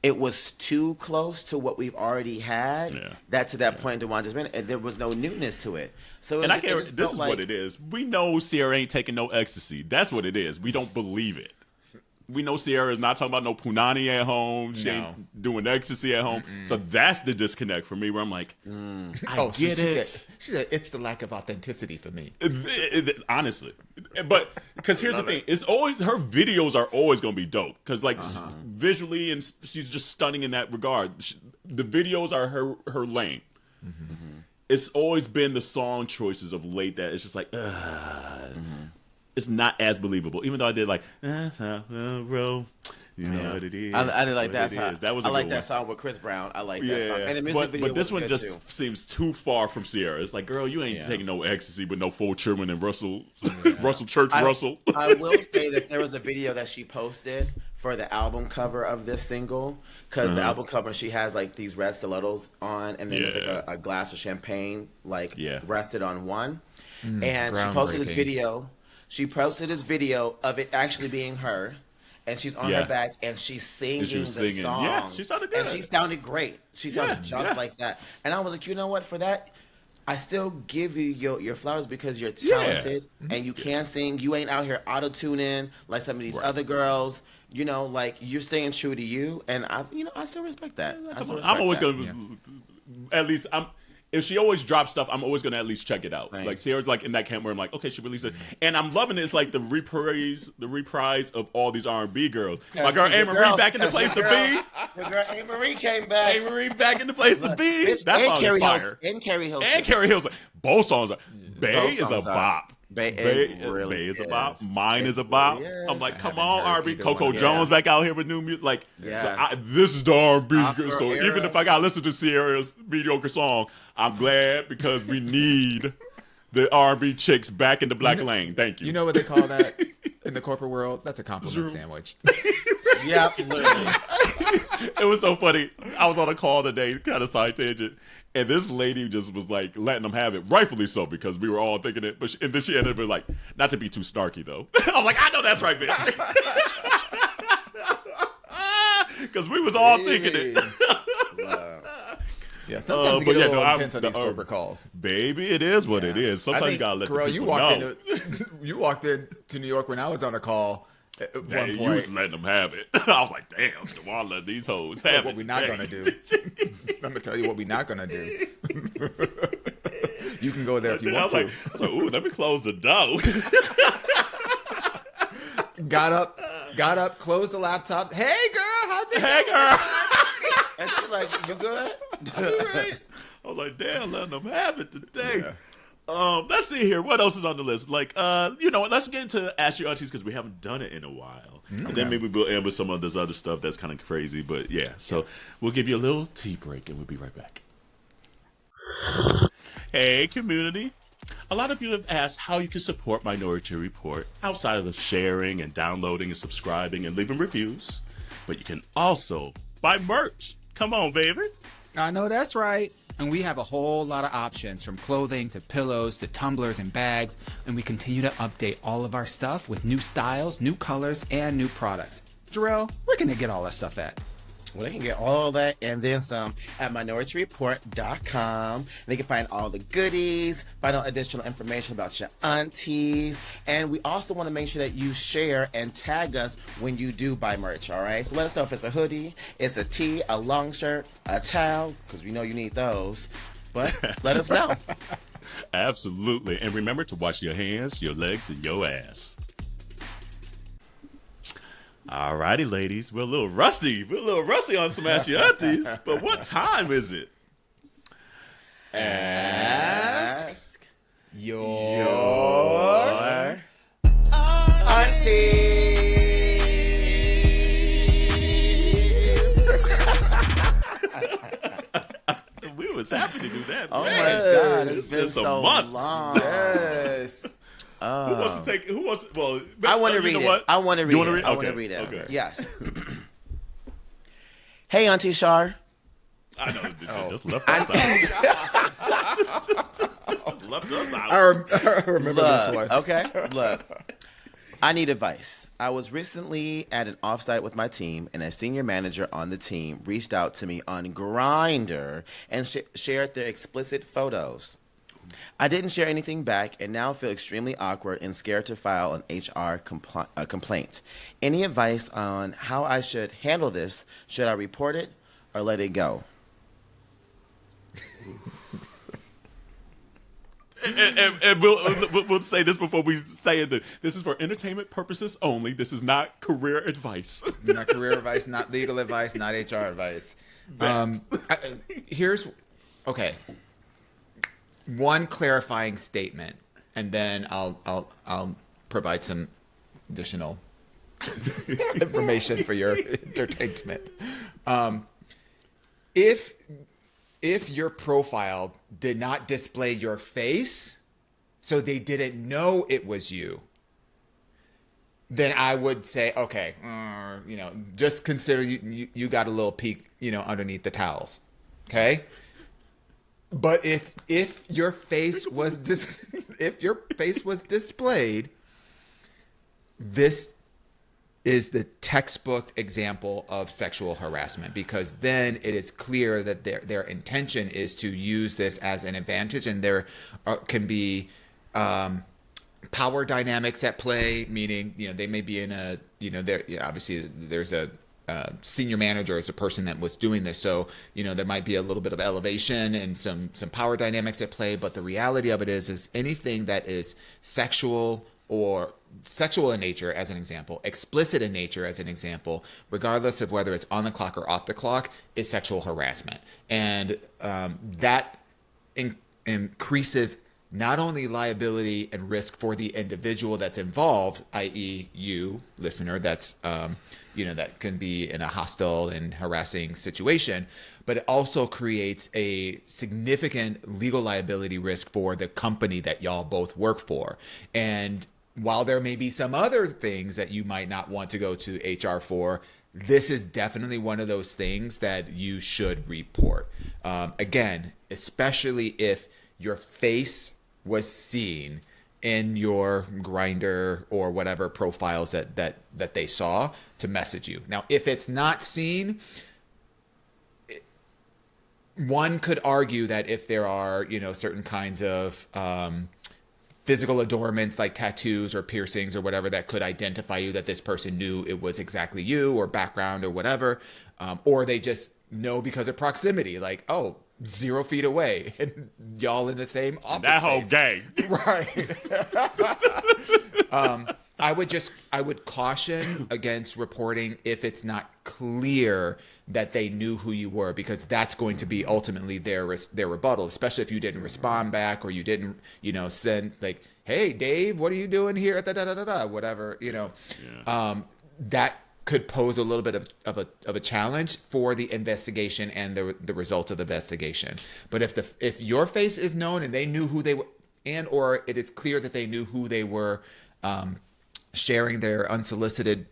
[SPEAKER 3] it was too close to what we've already had.
[SPEAKER 2] Yeah.
[SPEAKER 3] That to that point, DeJuan just mentioned, and there was no newness to it. So
[SPEAKER 2] And I
[SPEAKER 3] it
[SPEAKER 2] can't.
[SPEAKER 3] just
[SPEAKER 2] This
[SPEAKER 3] felt
[SPEAKER 2] is
[SPEAKER 3] like,
[SPEAKER 2] what it is. We know Ciara ain't taking no ecstasy. That's what it is. We don't believe it. We know Ciara is not talking about no punani at home. She ain't doing ecstasy at home. So that's the disconnect for me. Where I'm like, I get it.
[SPEAKER 1] She said it's the lack of authenticity for me.
[SPEAKER 2] Honestly, but because here's the thing, it's always her videos are always going to be dope because like visually and she's just stunning in that regard. The videos are her lane. It's always been the song choices of late that it's just like it's not as believable, even though I did like bro, you know what it is.
[SPEAKER 3] I did like that song.
[SPEAKER 2] That was a
[SPEAKER 3] I like
[SPEAKER 2] good
[SPEAKER 3] that
[SPEAKER 2] one.
[SPEAKER 3] song with Chris Brown. I like that song. And the music
[SPEAKER 2] but
[SPEAKER 3] video
[SPEAKER 2] this
[SPEAKER 3] was
[SPEAKER 2] one
[SPEAKER 3] good
[SPEAKER 2] just
[SPEAKER 3] too.
[SPEAKER 2] seems too far from Ciara. It's like, girl, you ain't taking no ecstasy with no Full Sherman and Russell Church Russell.
[SPEAKER 3] I will say that there was a video that she posted for the album cover of this single, because the album cover, she has like these red stilettos on, and then there's like a glass of champagne like rested on one, and she posted this video. She posted this video of it actually being her, and she's on her back, and she's singing the song.
[SPEAKER 2] Yeah, she sounded good.
[SPEAKER 3] And she sounded great. She sounded just like that. And I was like, you know what? For that, I still give you your flowers because you're talented and you can sing. You ain't out here auto-tuning like some of these other girls. You know, like you're staying true to you, and I still respect that.
[SPEAKER 2] I'm always gonna, at least if she always drops stuff, I'm always gonna at least check it out.
[SPEAKER 3] Right.
[SPEAKER 2] Like Ciara's like in that camp where I'm like, okay, she released it, and I'm loving it. It's like the reprise of all these R&B girls. My girl A. Marie back in the place to be.
[SPEAKER 3] Your girl A. Marie came back.
[SPEAKER 2] A. Marie back in the place to be.
[SPEAKER 3] Bitch,
[SPEAKER 2] That
[SPEAKER 3] and
[SPEAKER 2] song
[SPEAKER 3] Carrie
[SPEAKER 2] is fire.
[SPEAKER 3] And Carrie Hilson.
[SPEAKER 2] And Carrie Hilson. Both songs are. Bay is a
[SPEAKER 3] songs are.
[SPEAKER 2] bop.
[SPEAKER 3] Bay
[SPEAKER 2] Bay is a bop. Mine is a bop.
[SPEAKER 3] really
[SPEAKER 2] I'm like,
[SPEAKER 1] I
[SPEAKER 2] come
[SPEAKER 1] haven't
[SPEAKER 2] on,
[SPEAKER 1] heard
[SPEAKER 2] R&B.
[SPEAKER 1] either
[SPEAKER 2] Coco
[SPEAKER 1] one.
[SPEAKER 2] Jones back out here with new music. Like,
[SPEAKER 3] Yes.
[SPEAKER 2] so this is the R&B.
[SPEAKER 3] Afro
[SPEAKER 2] So
[SPEAKER 3] era.
[SPEAKER 2] even if I got to listen to Ciara's mediocre song, I'm glad because we need the R&B chicks back in the black lane. Thank you.
[SPEAKER 1] You know what they call that in the corporate world? That's a compliment sandwich.
[SPEAKER 3] Yeah, literally.
[SPEAKER 2] It was so funny. I was on a call today, kind of side tangent, and this lady just was like letting them have it, rightfully so, because we were all thinking it. But and then she ended up being like, not to be too snarky though. I was like, I know that's right, bitch. Because we was all thinking it.
[SPEAKER 1] Yeah, sometimes you get a little intense on these
[SPEAKER 2] the-
[SPEAKER 1] corporate calls.
[SPEAKER 2] Baby, it is what it is.
[SPEAKER 1] I
[SPEAKER 2] Sometimes
[SPEAKER 1] think,
[SPEAKER 2] you gotta let
[SPEAKER 1] girl,
[SPEAKER 2] the
[SPEAKER 1] you
[SPEAKER 2] people
[SPEAKER 1] walked
[SPEAKER 2] know.
[SPEAKER 1] you walked into New York when I was on a call at
[SPEAKER 2] Hey,
[SPEAKER 1] one
[SPEAKER 2] you
[SPEAKER 1] point.
[SPEAKER 2] was letting them have it. I was like, damn, DeWan let these hoes have
[SPEAKER 1] What
[SPEAKER 2] it.
[SPEAKER 1] we're not
[SPEAKER 2] today.
[SPEAKER 1] gonna do. I'm gonna tell you what we're not gonna do. You can go there if you
[SPEAKER 2] I
[SPEAKER 1] want
[SPEAKER 2] was
[SPEAKER 1] to.
[SPEAKER 2] like, ooh, let me close the door.
[SPEAKER 1] Got up, closed the laptop. Hey girl, how's it
[SPEAKER 2] Hey,
[SPEAKER 1] going?
[SPEAKER 2] girl.
[SPEAKER 3] And she's like, you good?
[SPEAKER 1] Right.
[SPEAKER 2] I was like, damn, letting them have it today. Let's see here. What else is on the list? Like, let's get into Ask Your Aunties because we haven't done it in a while. And then maybe we'll end with some of this other stuff that's kind of crazy. But yeah, so we'll give you a little tea break and we'll be right back. Hey, community. A lot of you have asked how you can support Minority Report outside of the sharing and downloading and subscribing and leaving reviews. But you can also buy merch. Come on, baby.
[SPEAKER 4] I know that's right. And we have a whole lot of options, from clothing to pillows to tumblers and bags. And we continue to update all of our stuff with new styles, new colors, and new products. Jarrell, where can they get all that stuff at?
[SPEAKER 3] Well, they can get all that and then some at minorietyreport.com. They can find all the goodies, find out additional information about your aunties. And we also want to make sure that you share and tag us when you do buy merch, all right? So let us know if it's a hoodie, it's a tee, a long shirt, a towel, because we know you need those. But let us know.
[SPEAKER 2] Absolutely. And remember to wash your hands, your legs, and your ass. Alrighty, ladies. We're a little rusty. We're a little rusty on some Ask Your Aunties. But what time is it?
[SPEAKER 3] Ask
[SPEAKER 1] Your
[SPEAKER 2] We was happy to do that.
[SPEAKER 3] Oh
[SPEAKER 2] man.
[SPEAKER 3] my God, it's
[SPEAKER 2] It's
[SPEAKER 3] been
[SPEAKER 2] been some
[SPEAKER 3] so
[SPEAKER 2] months.
[SPEAKER 3] long.
[SPEAKER 1] yes.
[SPEAKER 2] wants to take? Who wants? Well,
[SPEAKER 3] I want to read it. I want to read it. I want to
[SPEAKER 2] Okay,
[SPEAKER 3] read it.
[SPEAKER 2] okay.
[SPEAKER 3] Yes. Hey, Auntie Shar.
[SPEAKER 2] I know. Just left us out. Just left us out.
[SPEAKER 1] I remember this one.
[SPEAKER 3] Okay, look. I need advice. I was recently at an offsite with my team, and a senior manager on the team reached out to me on Grindr and shared their explicit photos. I didn't share anything back and now feel extremely awkward and scared to file an HR complaint. Any advice on how I should handle this? Should I report it or let it go?
[SPEAKER 2] And we'll say this before we say it. This is for entertainment purposes only. This is not career advice.
[SPEAKER 1] Not career advice, not legal advice, not HR advice. Here's one clarifying statement, and then I'll provide some additional information for your entertainment. If your profile did not display your face, so they didn't know it was you, then I would say, okay, just consider you got a little peek, underneath the towels, okay? But if your face was displayed, this is the textbook example of sexual harassment, because then it is clear that their intention is to use this as an advantage, and there can be power dynamics at play, meaning they may be in a obviously there's a senior manager as a person that was doing this, so there might be a little bit of elevation and some power dynamics at play, but the reality of it is anything that is sexual in nature, as an example, explicit in nature, as an example, regardless of whether it's on the clock or off the clock, is sexual harassment. And that increases not only liability and risk for the individual that's involved, i.e. you, listener, that's that can be in a hostile and harassing situation, but it also creates a significant legal liability risk for the company that y'all both work for. And while there may be some other things that you might not want to go to HR for, this is definitely one of those things that you should report. Again, especially if your face was seen in your Grindr or whatever profiles that they saw to message you. Now, if it's not seen, one could argue that if there are, certain kinds of physical adornments like tattoos or piercings or whatever that could identify you, that this person knew it was exactly you, or background or whatever, or they just know because of proximity, like, 0 feet away and y'all in the same office
[SPEAKER 2] that whole
[SPEAKER 1] space.
[SPEAKER 2] gang.
[SPEAKER 1] Right. I would caution against reporting if it's not clear that they knew who you were, because that's going to be ultimately their rebuttal, especially if you didn't respond back, or you didn't, send like, hey, Dave, what are you doing here at the whatever, that could pose a little bit of a challenge for the investigation and the result of the investigation. But if your face is known and they knew who they were, and or it is clear that they knew who they were sharing their unsolicited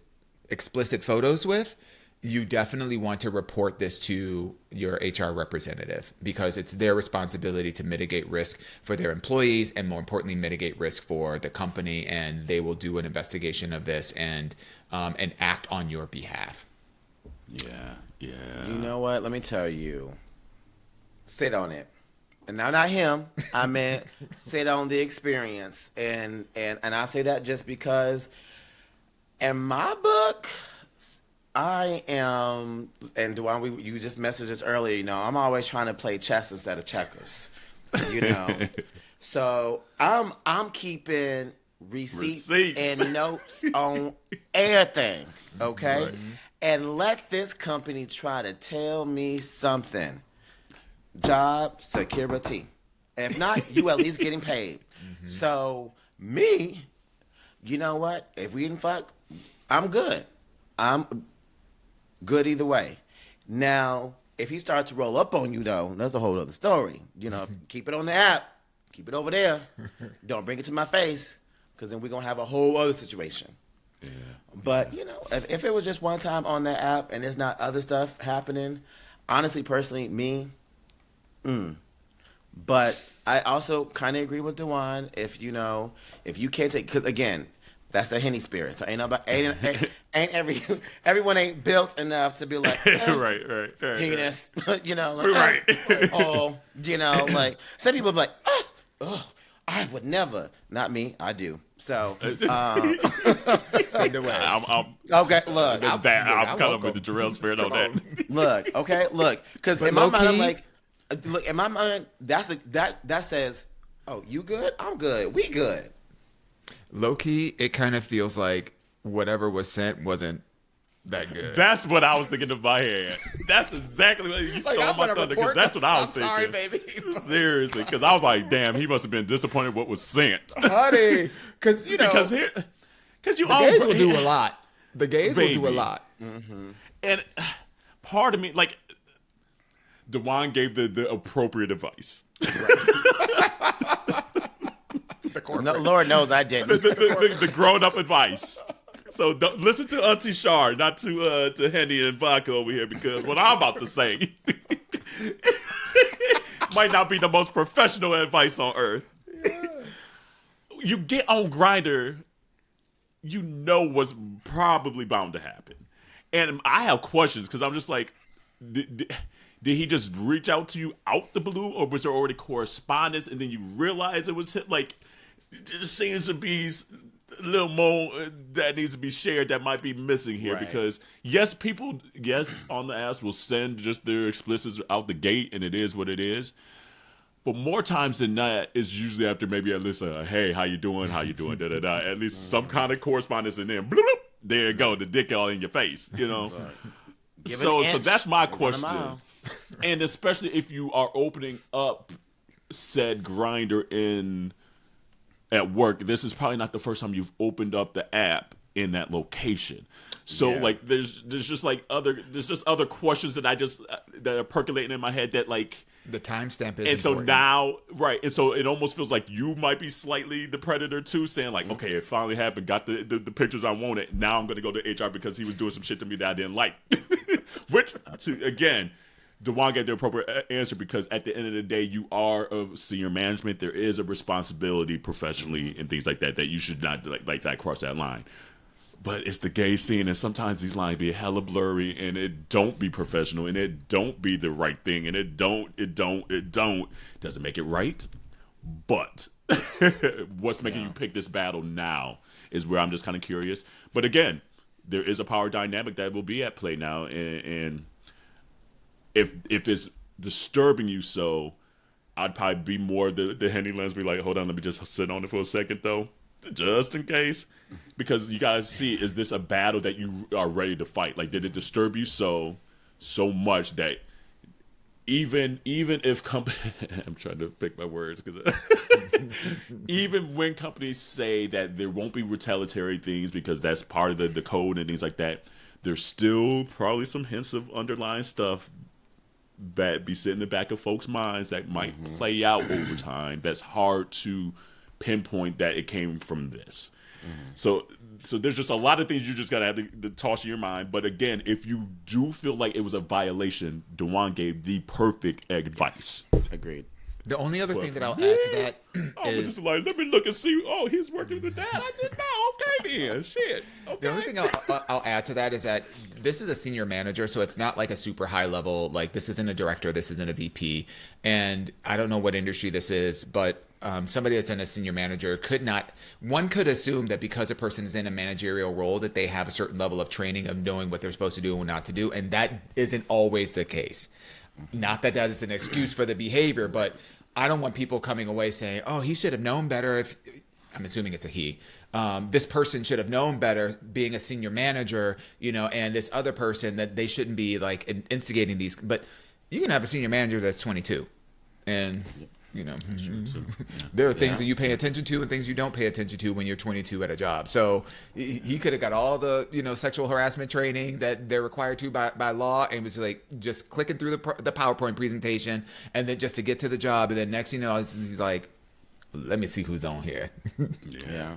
[SPEAKER 1] explicit photos with, you definitely want to report this to your HR representative, because it's their responsibility to mitigate risk for their employees, and more importantly, mitigate risk for the company, and they will do an investigation of this and act on your behalf.
[SPEAKER 2] Yeah.
[SPEAKER 3] You know what? Let me tell you. Sit on it. And now, not him. I meant sit on the experience. And I say that just because in my book, I am, and Duane, you just messaged us earlier, I'm always trying to play chess instead of checkers, So I'm keeping receipts and notes on everything, okay? Right. And let this company try to tell me something. Job security. If not, you at least getting paid. Mm-hmm. So me, you know what? If we didn't fuck, I'm good. I'm good either way. Now, if he starts to roll up on you, though, that's a whole other story. Keep it on the app. Keep it over there. Don't bring it to my face. because then we're going to have a whole other situation.
[SPEAKER 2] Yeah.
[SPEAKER 3] But, you know, if it was just one time on that app and there's not other stuff happening, honestly, personally, me, But I also kind of agree with Dewan. If you can't take, because again, that's the Henny spirit. So everyone ain't built enough to be like,
[SPEAKER 2] right,
[SPEAKER 3] penis, like,
[SPEAKER 2] right.
[SPEAKER 3] like some people be like, oh, I would never. Not me, I do. So,
[SPEAKER 1] send away.
[SPEAKER 3] okay, look,
[SPEAKER 2] I'm kind of with the Jarrell spirit on that.
[SPEAKER 3] Look, because in my mind, I'm like, look, in my mind, that says, oh, you good? I'm good. We good.
[SPEAKER 1] Low key, it kind of feels like whatever was sent wasn't that good.
[SPEAKER 2] That's what I was thinking in my head. That's exactly what you stole my thunder, because that's what I was thinking.
[SPEAKER 3] Sorry, baby.
[SPEAKER 2] Seriously, because I was like, damn, he must have been disappointed what was sent.
[SPEAKER 1] Honey, because you
[SPEAKER 2] because you
[SPEAKER 1] the gays will do a lot. The gays
[SPEAKER 2] Baby.
[SPEAKER 1] will do a lot.
[SPEAKER 3] Mm-hmm.
[SPEAKER 2] And part of me, like, Dewan gave the appropriate advice.
[SPEAKER 3] No, Lord knows I didn't.
[SPEAKER 2] the grown-up advice. So don't listen to Auntie Shar, not to Henny and Vodka over here, because what I'm about to say might not be the most professional advice on earth. Yeah. You get on Grindr, you know what's probably bound to happen. And I have questions, because I'm just like, did he just reach out to you out the blue, or was there already correspondence and then you realize it was hit? Like, there seems to be a little more that needs to be shared that might be missing here.
[SPEAKER 3] Right.
[SPEAKER 2] Because people on the apps will send just their explicits out the gate, and it is what it is. But more times than not, it's usually after maybe at least a, hey, how you doing, da-da-da. At least some kind of correspondence, and then bloop, bloop, there you go, the dick all in your face, So that's my question. And especially if you are opening up said Grindr at work, this is probably not the first time you've opened up the app in that location. So like there's just other questions that that are percolating in my head that like
[SPEAKER 1] the timestamp is
[SPEAKER 2] and so
[SPEAKER 1] important.
[SPEAKER 2] now and so it almost feels like you might be slightly the predator too, saying like, okay, it finally happened, got the pictures I wanted, now I'm gonna go to HR because he was doing some shit to me that I didn't like. Which again, Dewan gave the appropriate answer, because at the end of the day, you are of senior management. There is a responsibility professionally and things like that you should not like that cross that line. But it's the gay scene, and sometimes these lines be hella blurry, and it don't be professional, and it don't be the right thing, and it doesn't make it right. But what's making you pick this battle now is where I'm just kind of curious. But again, there is a power dynamic that will be at play now, and if it's disturbing you so, I'd probably be more the Henny lens, be like, hold on, let me just sit on it for a second though, just in case, because you guys see, is this a battle that you are ready to fight? Like, did it disturb you so much that even if I'm trying to pick my words, because even when companies say that there won't be retaliatory things because that's part of the code and things like that, there's still probably some hints of underlying stuff that be sitting in the back of folks' minds that might play out over time. That's hard to pinpoint that it came from this. So there's just a lot of things you just gotta have to toss in your mind. But again, if you do feel like it was a violation, Dewan gave the perfect advice.
[SPEAKER 3] Agreed.
[SPEAKER 1] The only other thing that I'll add to that
[SPEAKER 2] is just like, let me look and see. Oh, he's working with that. I didn't know. Okay, then. Shit. Okay.
[SPEAKER 1] The only thing I'll add to that is that this is a senior manager, so it's not like a super high level. Like, this isn't a director, this isn't a VP, and I don't know what industry this is, but somebody that's in a senior manager one could assume that because a person is in a managerial role that they have a certain level of training of knowing what they're supposed to do and not to do, and that isn't always the case. Not that is an excuse for the behavior, but I don't want people coming away saying, oh, he should have known better. If I'm assuming it's a he. This person should have known better being a senior manager, and this other person that they shouldn't be like instigating these. But you can have a senior manager that's 22 and there are things that you pay attention to and things you don't pay attention to when you're 22 at a job. So he could have got all the sexual harassment training that they're required to by law, and was like just clicking through the PowerPoint presentation, and then just to get to the job, and then next he's like, let me see who's on here.
[SPEAKER 3] Yeah.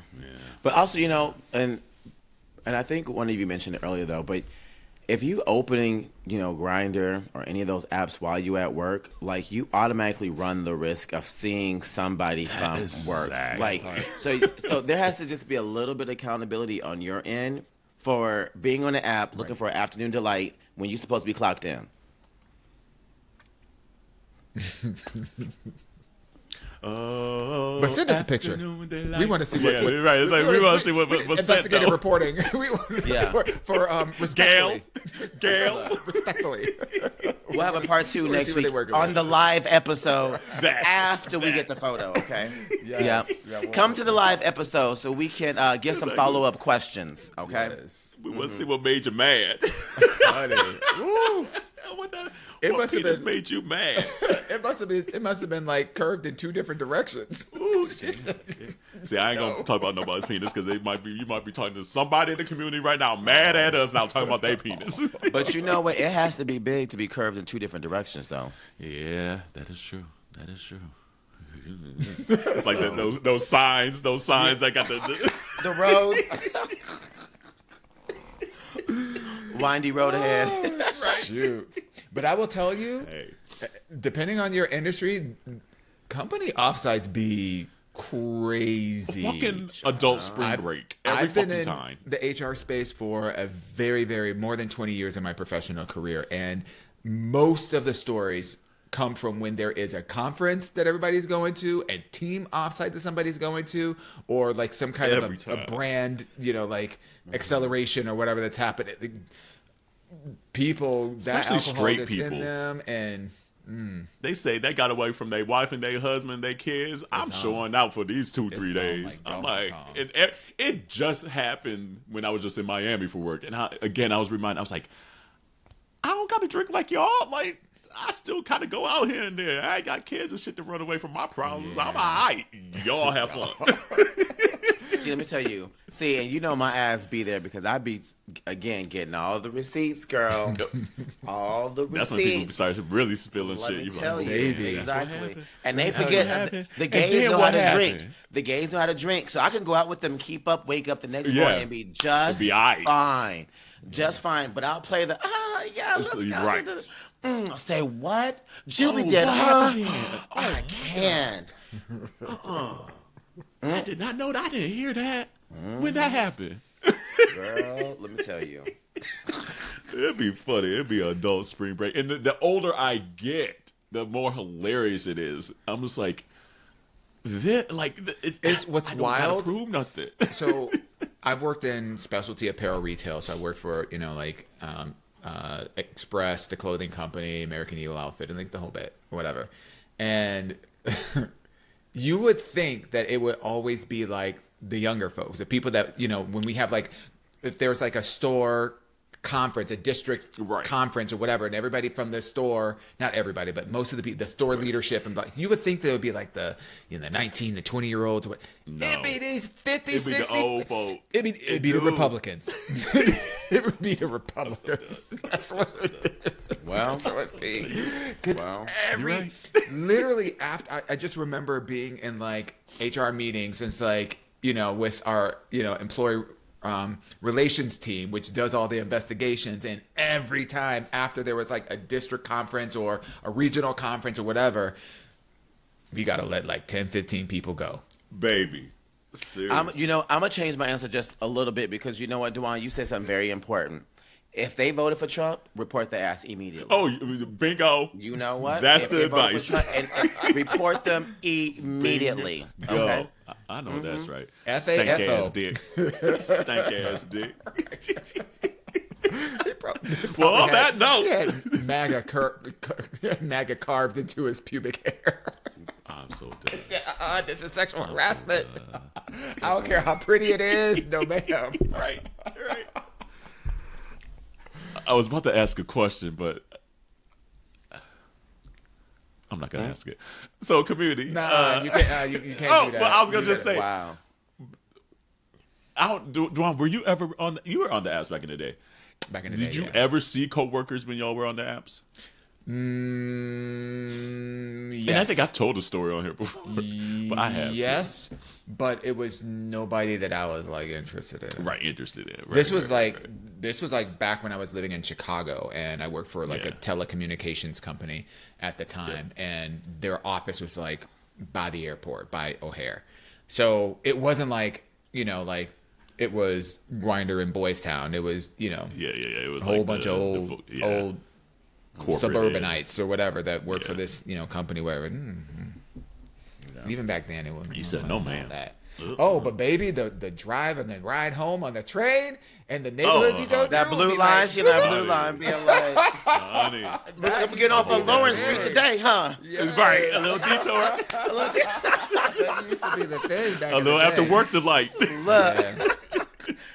[SPEAKER 3] But also, you know, and I think one of you mentioned it earlier though, but if you opening, you know, Grindr or any of those apps while you at work, like you automatically run the risk of seeing somebody from work. Like so there has to just be a little bit of accountability on your end for being on the app looking for afternoon delight when you're supposed to be clocked in.
[SPEAKER 1] But send us a picture. We want to see what.
[SPEAKER 2] Right. It's like we want to see what's
[SPEAKER 1] investigative reporting. We want for respectfully.
[SPEAKER 2] Gail.
[SPEAKER 1] Respectfully.
[SPEAKER 3] We'll have a part 2 next week on the live episode after we get the photo. Okay.
[SPEAKER 1] Yes.
[SPEAKER 3] Yeah. Come to the live episode so we can give some follow-up questions. Okay.
[SPEAKER 1] Yes.
[SPEAKER 2] We want to see what made you mad.
[SPEAKER 1] Honey.
[SPEAKER 2] It must have been made you mad.
[SPEAKER 1] It must have been like curved in 2 different directions.
[SPEAKER 2] See, I ain't gonna talk about nobody's penis because you might be talking to somebody in the community right now mad at us now talking about their penis.
[SPEAKER 3] But you know what? It has to be big to be curved in 2 different directions, though.
[SPEAKER 2] Yeah, that is true. It's like those signs that got
[SPEAKER 3] the roads. Windy road ahead.
[SPEAKER 1] Right. Shoot. But I will tell you, depending on your industry, company offsites be crazy.
[SPEAKER 2] Fucking adult spring break every fucking time.
[SPEAKER 1] I've been in the HR space for a very, very more than 20 years in my professional career, and most of the stories come from when there is a conference that everybody's going to, a team offsite that somebody's going to, or like some kind of a brand, you know, like acceleration or whatever that's happening. People, that
[SPEAKER 2] especially
[SPEAKER 1] alcohol
[SPEAKER 2] straight
[SPEAKER 1] that's
[SPEAKER 2] people
[SPEAKER 1] in them, and
[SPEAKER 2] they say they got away from their wife and their husband, their kids. I'm showing out for these 2-3 days. I'm like, it just happened when I was just in Miami for work, and I was reminded. I was like, I don't got to drink like y'all. Like, I still kind of go out here and there. I ain't got kids and shit to run away from my problems. I'm all right. Y'all have fun.
[SPEAKER 3] See, let me tell you. See, and you know my ass be there because I be, again, getting all the receipts, girl. All the receipts.
[SPEAKER 2] That's when people start really spilling
[SPEAKER 3] Let
[SPEAKER 2] shit.
[SPEAKER 3] me tell you.
[SPEAKER 1] baby.
[SPEAKER 3] Exactly. And they forget the gays know how to drink. The gays know how to drink. So I can go out with them, keep up, wake up the next morning and be just fine. Just fine. But I'll play the, let's go.
[SPEAKER 2] Right.
[SPEAKER 3] Say what? Julie did, I can't.
[SPEAKER 2] I did not know that. I didn't hear that. When that happened?
[SPEAKER 3] Girl, let me tell you.
[SPEAKER 2] It'd be funny. It'd be adult spring break. And the older I get, the more hilarious it is. I'm just like,
[SPEAKER 1] it's what's
[SPEAKER 2] I don't
[SPEAKER 1] wild.
[SPEAKER 2] Gotta prove nothing.
[SPEAKER 1] So I've worked in specialty apparel retail. So I worked for, Express, the clothing company, American Eagle Outfit, and like the whole bit, whatever. And you would think that it would always be like the younger folks, the people that, when we have like, if there's like a store conference, a district conference or whatever, and everybody from the store, not everybody, but most of the store leadership, and like, you would think that it would be like the 19 to 20 year olds. No. It'd be these 50,
[SPEAKER 2] it'd
[SPEAKER 1] 60.
[SPEAKER 2] Be the old folk.
[SPEAKER 1] It'd be the Republicans. It would be the Republicans. That's what it be. Wow. Literally after, I just remember being in like HR meetings and it's like, with our, employee relations team, which does all the investigations. And every time after there was like a district conference or a regional conference or whatever, we got to let like 10, 15 people go.
[SPEAKER 2] Baby.
[SPEAKER 3] I'm going to change my answer just a little bit because you know what, Duane, you said something very important. If they voted for Trump, report the ass immediately.
[SPEAKER 2] Oh, bingo.
[SPEAKER 3] You know what?
[SPEAKER 2] That's the advice.
[SPEAKER 3] And report them immediately. Okay?
[SPEAKER 2] I know that's right.
[SPEAKER 1] Stank
[SPEAKER 2] ass dick. Stank ass dick. Well, on that note.
[SPEAKER 1] MAGA carved into his pubic hair.
[SPEAKER 2] I'm so dead.
[SPEAKER 1] This is sexual harassment. I don't care how pretty it is. No, ma'am.
[SPEAKER 2] Right. I was about to ask a question, but I'm not gonna ask it. So, community.
[SPEAKER 1] Nah, you can't do that.
[SPEAKER 2] Well, I was gonna just say.
[SPEAKER 3] Wow.
[SPEAKER 2] Duane, were you ever on? You were on the apps back in the day.
[SPEAKER 1] Back in the day.
[SPEAKER 2] Did you ever see coworkers when y'all were on the apps?
[SPEAKER 1] Yes.
[SPEAKER 2] And I think I've told the story on here before, but I have.
[SPEAKER 1] Yes, but it was nobody that I was like interested in.
[SPEAKER 2] Right, interested in. Right,
[SPEAKER 1] This was
[SPEAKER 2] right.
[SPEAKER 1] this was like back when I was living in Chicago, and I worked for like a telecommunications company at the time, and their office was like by the airport, by O'Hare. So it wasn't like, like it was Grindr in Boys Town. It was,
[SPEAKER 2] It was
[SPEAKER 1] a whole
[SPEAKER 2] like
[SPEAKER 1] bunch of old
[SPEAKER 2] corporate
[SPEAKER 1] suburbanites or whatever that worked for this, company, wherever. Even back then, it wasn't.
[SPEAKER 2] You said no, man.
[SPEAKER 1] That. Oh, but baby, the drive and the ride home on the train and the neighborhoods you go through.
[SPEAKER 3] That blue
[SPEAKER 1] be
[SPEAKER 3] line,
[SPEAKER 1] like,
[SPEAKER 3] she that blue line being like,
[SPEAKER 2] Honey.
[SPEAKER 3] I'm getting off on Lawrence Street today, huh?
[SPEAKER 2] Right, a little detour.
[SPEAKER 1] That used to be the thing back
[SPEAKER 2] A
[SPEAKER 1] in
[SPEAKER 2] little
[SPEAKER 1] the
[SPEAKER 2] after
[SPEAKER 1] day.
[SPEAKER 2] work delight.
[SPEAKER 3] Look,
[SPEAKER 1] Yeah.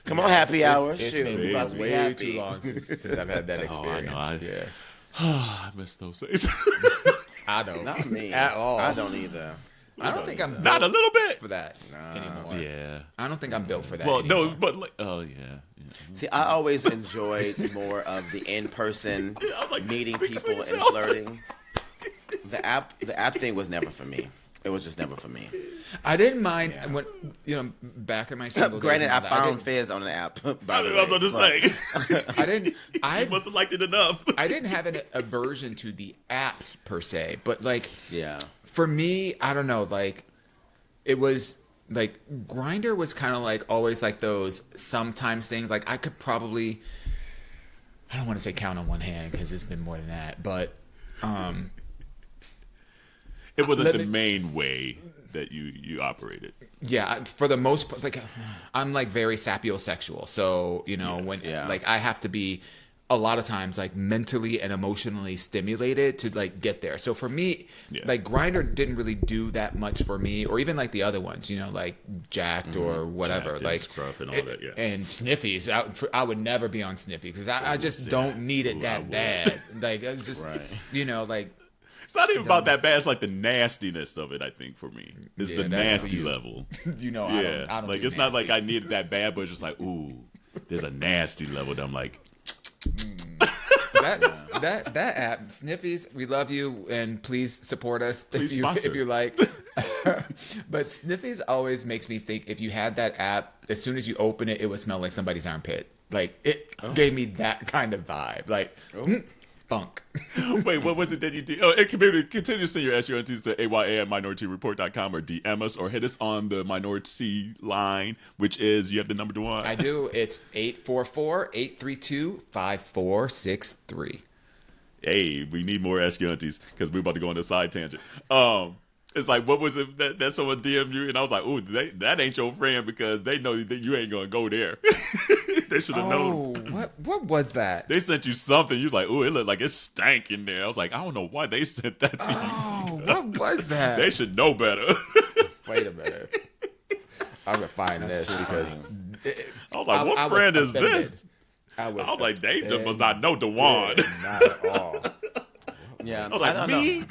[SPEAKER 3] come on, happy hour.
[SPEAKER 1] It's
[SPEAKER 3] Shoot,
[SPEAKER 1] been
[SPEAKER 3] we about to be
[SPEAKER 1] way
[SPEAKER 3] happy.
[SPEAKER 1] too long since I've had that
[SPEAKER 2] Oh, I know.
[SPEAKER 1] experience.
[SPEAKER 2] I miss those days.
[SPEAKER 1] I don't.
[SPEAKER 3] Not me
[SPEAKER 1] At all.
[SPEAKER 3] I don't either.
[SPEAKER 1] I don't think I'm built
[SPEAKER 2] Not a little bit.
[SPEAKER 1] for that anymore.
[SPEAKER 2] Yeah.
[SPEAKER 1] I don't think I'm built for that
[SPEAKER 2] Well,
[SPEAKER 1] anymore.
[SPEAKER 2] no, but like, oh yeah.
[SPEAKER 3] See, I always enjoyed more of the in-person
[SPEAKER 2] I was like,
[SPEAKER 3] meeting
[SPEAKER 2] speak for
[SPEAKER 3] people and
[SPEAKER 2] yourself.
[SPEAKER 3] flirting. The app thing was never for me. It was just never for me.
[SPEAKER 1] I didn't mind when back in my single days.
[SPEAKER 3] Granted, I
[SPEAKER 1] and all that,
[SPEAKER 3] found Fizz on the app. By the
[SPEAKER 2] I was about to
[SPEAKER 3] way,
[SPEAKER 2] say.
[SPEAKER 1] I didn't.
[SPEAKER 2] I wasn't liked it enough.
[SPEAKER 1] I didn't have an aversion to the apps per se, but like
[SPEAKER 3] yeah.
[SPEAKER 1] for me, I don't know. Like it was like Grindr was kind of like always like those sometimes things. Like I could probably, I don't want to say count on one hand because it's been more than that, but
[SPEAKER 2] It wasn't the main way that you operated.
[SPEAKER 1] yeah, for the most part, like I'm like very sapiosexual, so when like I have to be a lot of times like mentally and emotionally stimulated to like get there. So for me, like Grindr didn't really do that much for me, or even like the other ones, like Jacked or whatever,
[SPEAKER 2] Jacked and
[SPEAKER 1] like
[SPEAKER 2] Scruff and all that, yeah.
[SPEAKER 1] and Sniffies. I would never be on Sniffy because I just don't need it that bad. Like it's just like.
[SPEAKER 2] It's not even about that bad. It's like the nastiness of it, I think, for me. It's the
[SPEAKER 1] that's for
[SPEAKER 2] nasty
[SPEAKER 1] you.
[SPEAKER 2] level.
[SPEAKER 1] I don't
[SPEAKER 2] like
[SPEAKER 1] do
[SPEAKER 2] it's not like
[SPEAKER 1] nasty.
[SPEAKER 2] I need it that bad, but it's just like, ooh, there's a nasty level that I'm like,
[SPEAKER 1] that app Sniffies, we love you and please support us
[SPEAKER 2] Please
[SPEAKER 1] if
[SPEAKER 2] sponsor.
[SPEAKER 1] you like. But Sniffies always makes me think if you had that app, as soon as you open it, it would smell like somebody's armpit. Like it gave me that kind of vibe. Like funk.
[SPEAKER 2] wait, what was it that you did? Oh, and continue to send your SUNTs to aya@minoriteareport.com or DM us or hit us on the Minority line, which is, you have the number to one?
[SPEAKER 1] I do. It's 844-832-5463.
[SPEAKER 2] Hey, we need more SUNTs because we're about to go on a side tangent. It's like, what was it that someone DM'd you? And I was like, ooh, that ain't your friend because they know that you ain't going to go there. They should have known.
[SPEAKER 1] What was that?
[SPEAKER 2] They sent you something. You was like, ooh, it looked like it stank in there. I was like, I don't know why they sent that to you.
[SPEAKER 1] Oh, what was that?
[SPEAKER 2] They should know better.
[SPEAKER 1] Wait a minute. I'm going to find this because...
[SPEAKER 2] I was like, what friend is this?
[SPEAKER 1] I
[SPEAKER 2] was like, they just must not know Dewan.
[SPEAKER 1] Not at all.
[SPEAKER 3] Yeah.
[SPEAKER 2] I was like,
[SPEAKER 3] don't
[SPEAKER 2] me?
[SPEAKER 3] know.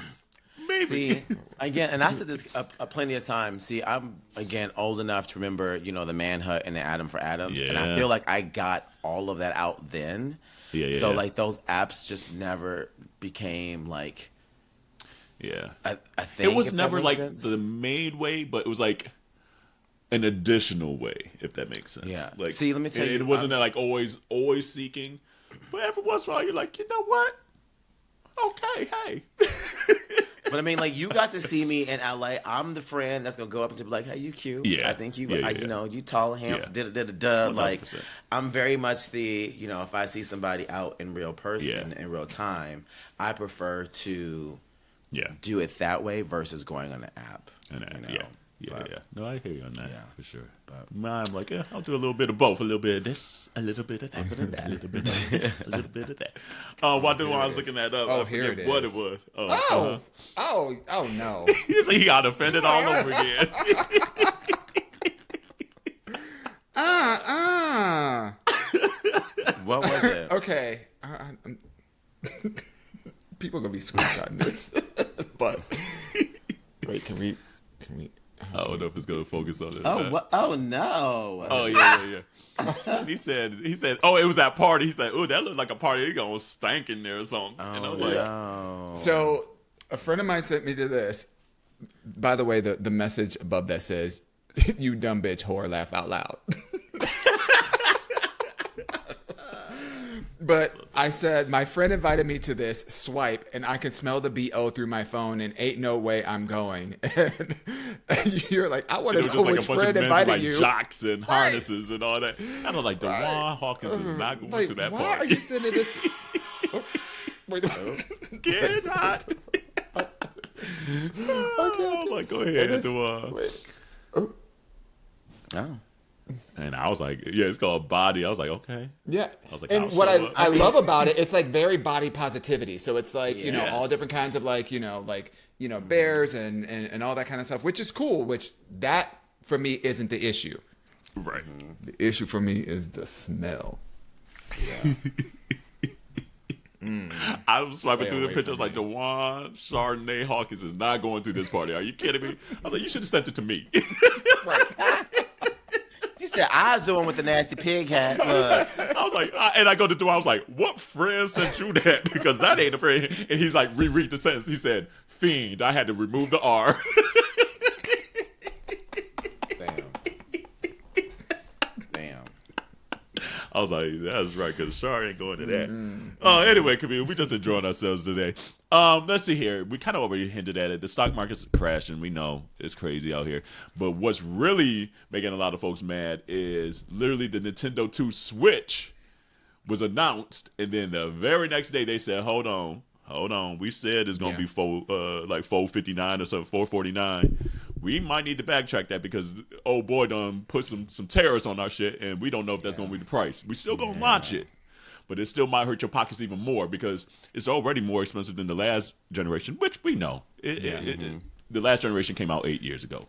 [SPEAKER 2] Maybe.
[SPEAKER 3] See, again, and I said this plenty of times. See, I'm, again, old enough to remember, the Man Hut and the Adam for Adams. And I
[SPEAKER 2] Yeah.
[SPEAKER 3] feel like I got all of that out then.
[SPEAKER 2] Yeah.
[SPEAKER 3] So, like, those apps just never became, like,
[SPEAKER 2] yeah.
[SPEAKER 3] I think
[SPEAKER 2] It was
[SPEAKER 3] if that
[SPEAKER 2] never
[SPEAKER 3] makes
[SPEAKER 2] like
[SPEAKER 3] sense.
[SPEAKER 2] the main way, but it was like an additional way, if that makes sense.
[SPEAKER 3] Yeah.
[SPEAKER 2] Like,
[SPEAKER 3] See, let me tell you,
[SPEAKER 2] it wasn't like always seeking, but every once in a while you're like, you know what? Okay, hey.
[SPEAKER 3] But I mean, like, you got to see me in LA. I'm the friend that's gonna go up and be like, "Hey, you cute?
[SPEAKER 2] Yeah.
[SPEAKER 3] I think you,
[SPEAKER 2] Yeah,
[SPEAKER 3] you tall, handsome, Like,
[SPEAKER 2] 100%.
[SPEAKER 3] I'm very much the, if I see somebody out in real person in real time, I prefer to do it that way versus going on an app.
[SPEAKER 2] Yeah. No, I hear you on that for sure.
[SPEAKER 3] But
[SPEAKER 2] I'm like, I'll do a little bit of both. A little bit of this, a little bit of that, a little bit of this, a little bit of that. While I was looking that up,
[SPEAKER 1] Oh,
[SPEAKER 2] I
[SPEAKER 1] here
[SPEAKER 2] forget
[SPEAKER 1] it
[SPEAKER 2] what
[SPEAKER 1] is.
[SPEAKER 2] it was.
[SPEAKER 1] Oh no.
[SPEAKER 2] So he got offended all over again.
[SPEAKER 3] what was it?
[SPEAKER 1] Okay. People are gonna be screenshotting this. But wait, can we
[SPEAKER 2] I don't know if it's gonna focus on it.
[SPEAKER 3] Oh no.
[SPEAKER 2] Oh yeah. He said, oh, it was that party. He said, oh, that looked like a party. He gonna stank in there or something. And I was like,
[SPEAKER 1] So a friend of mine sent me to this. By the way, the message above that says, "You dumb bitch, whore, laugh out loud." But I said, my friend invited me to this swipe, and I can smell the BO through my phone, and ain't no way I'm going. And you're like, I want to know which friend invited you.
[SPEAKER 2] Jocks and harnesses and all that. And I'm like, DeJuan Hawkins is not going to that
[SPEAKER 1] why
[SPEAKER 2] party.
[SPEAKER 1] Are you sending this? Wait.
[SPEAKER 2] Get hot. I was like, go ahead, DeJuan.
[SPEAKER 3] Oh.
[SPEAKER 2] And I was like, yeah, it's called Body. I was like, okay.
[SPEAKER 1] Yeah.
[SPEAKER 2] I was like,
[SPEAKER 1] and what I love about it, it's like very body positivity. So it's like, you know, all different kinds of like, bears and all that kind of stuff, which is cool, which that for me isn't the issue.
[SPEAKER 2] Right.
[SPEAKER 1] The issue for me is the smell. Yeah.
[SPEAKER 2] I was swiping
[SPEAKER 1] Stay
[SPEAKER 2] through the
[SPEAKER 1] away
[SPEAKER 2] pictures
[SPEAKER 1] from
[SPEAKER 2] like, DeJuan Chardonnay Hawkins is not going to this party. Are you kidding me? I was like, you should have sent it to me.
[SPEAKER 1] Right.
[SPEAKER 3] You said I was the one with the nasty pig hat. Look.
[SPEAKER 2] I was like, and I go to DeJuan, I was like, what friend sent you that? Because that ain't a friend. And he's like, reread the sentence. He said, fiend. I had to remove the R.
[SPEAKER 3] Damn.
[SPEAKER 2] I was like, that's right, because Shar ain't going to that. Anyway, community, we just enjoying ourselves today. Let's see here. We kind of already hinted at it. The stock market's crashing. We know it's crazy out here. But what's really making a lot of folks mad is literally the Nintendo 2 Switch was announced, and then the very next day they said, hold on. We said it's going to be $459 or something, $449. We might need to backtrack that because old boy done put some tariffs on our shit, and we don't know if that's going to be the price. We still going to launch it, but it still might hurt your pockets even more because it's already more expensive than the last generation, which we know. The last generation came out 8 years ago.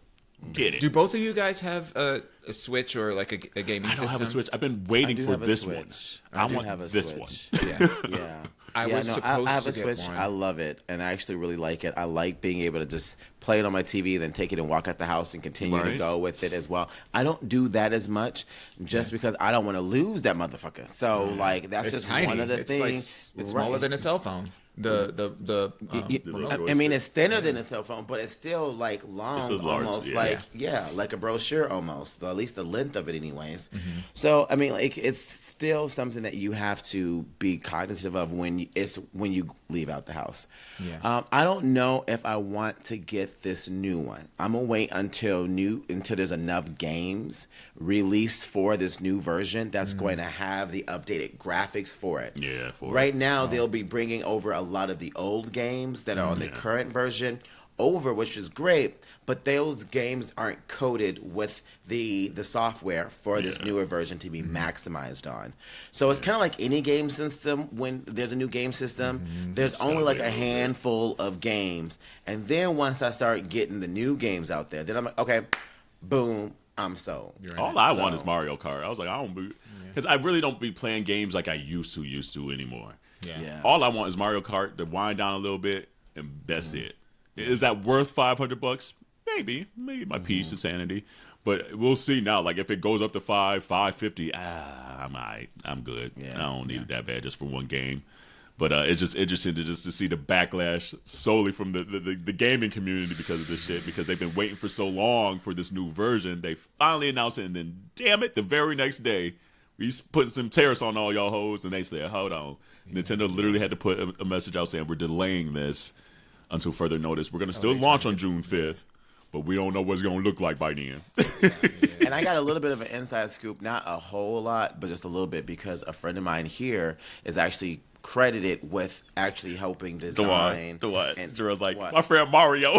[SPEAKER 2] Get it.
[SPEAKER 1] Do both of you guys have a Switch or like a gaming system?
[SPEAKER 2] I don't have a Switch. I've been waiting for this one. I want this one.
[SPEAKER 3] Yeah.
[SPEAKER 1] I have a
[SPEAKER 3] Switch.
[SPEAKER 1] One.
[SPEAKER 3] I love it, and I actually really like it. I like being able to just play it on my TV, then take it and walk out the house and continue to go with it as well. I don't do that as much, just because I don't want to lose that motherfucker. So like that's
[SPEAKER 1] it's
[SPEAKER 3] just
[SPEAKER 1] tiny.
[SPEAKER 3] one of the
[SPEAKER 1] it's
[SPEAKER 3] things.
[SPEAKER 1] It's smaller than a cell phone.
[SPEAKER 3] I mean, it's thinner than a cell phone, but it's still like long,
[SPEAKER 2] large,
[SPEAKER 3] almost like a brochure almost. At least the length of it, anyways. So I mean, like it's still something that you have to be cognizant of when you leave out the house.
[SPEAKER 1] Yeah.
[SPEAKER 3] I don't know if I want to get this new one. I'm gonna wait until there's enough games released for this new version that's going to have the updated graphics for it.
[SPEAKER 2] Yeah.
[SPEAKER 3] Right now, they'll be bringing over a lot of the old games that are on the current version over, which is great, but those games aren't coded with the software for this newer version to be maximized on. So it's kind of like any game system. When there's a new game system, there's only like a handful of games, and then once I start getting the new games out there, then I'm like, okay, boom, I'm sold.
[SPEAKER 2] All I want is Mario Kart. I was like, I don't be, because I really don't be playing games like I used to anymore.
[SPEAKER 1] Yeah.
[SPEAKER 2] All I want is Mario Kart to wind down a little bit, and that's it. Is that worth $500? Maybe my peace and sanity, but we'll see now. Like if it goes up to $550, I'm all right. I'm good. I don't need it that bad just for one game. But it's just interesting to see the backlash solely from the gaming community because of this shit, because they've been waiting for so long for this new version. They finally announced it, and then damn it, the very next day we putting some tariffs on all y'all hoes, and they said, hold on. Nintendo literally had to put a message out saying we're delaying this until further notice. We're going to still launch on June 5th, but we don't know what it's going to look like by then.
[SPEAKER 3] And I got a little bit of an inside scoop, not a whole lot, but just a little bit, because a friend of mine here is actually credited with actually helping design.
[SPEAKER 2] The what?
[SPEAKER 3] And
[SPEAKER 2] Jarrell's like,
[SPEAKER 3] what?
[SPEAKER 2] my friend Mario.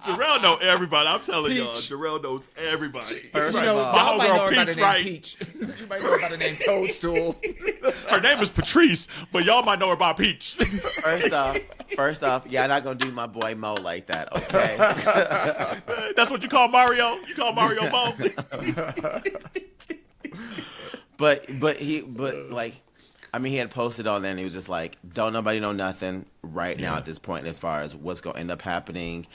[SPEAKER 2] Jarrell know everybody. I'm telling y'all, Jarrell knows everybody.
[SPEAKER 3] First
[SPEAKER 1] You
[SPEAKER 3] of
[SPEAKER 1] know,
[SPEAKER 3] all,
[SPEAKER 1] y'all might know
[SPEAKER 2] Homegirl
[SPEAKER 1] about the
[SPEAKER 2] Peach,
[SPEAKER 1] name
[SPEAKER 2] right?
[SPEAKER 1] Peach. You might know about the name Toadstool.
[SPEAKER 2] Her name is Patrice, but y'all might know her by Peach.
[SPEAKER 3] First off, y'all not gonna do my boy Mo like that, okay?
[SPEAKER 2] That's what you call Mario? You call Mario Mo?
[SPEAKER 3] But I mean, he had posted on there and he was just like, don't nobody know nothing right now at this point as far as what's going to end up happening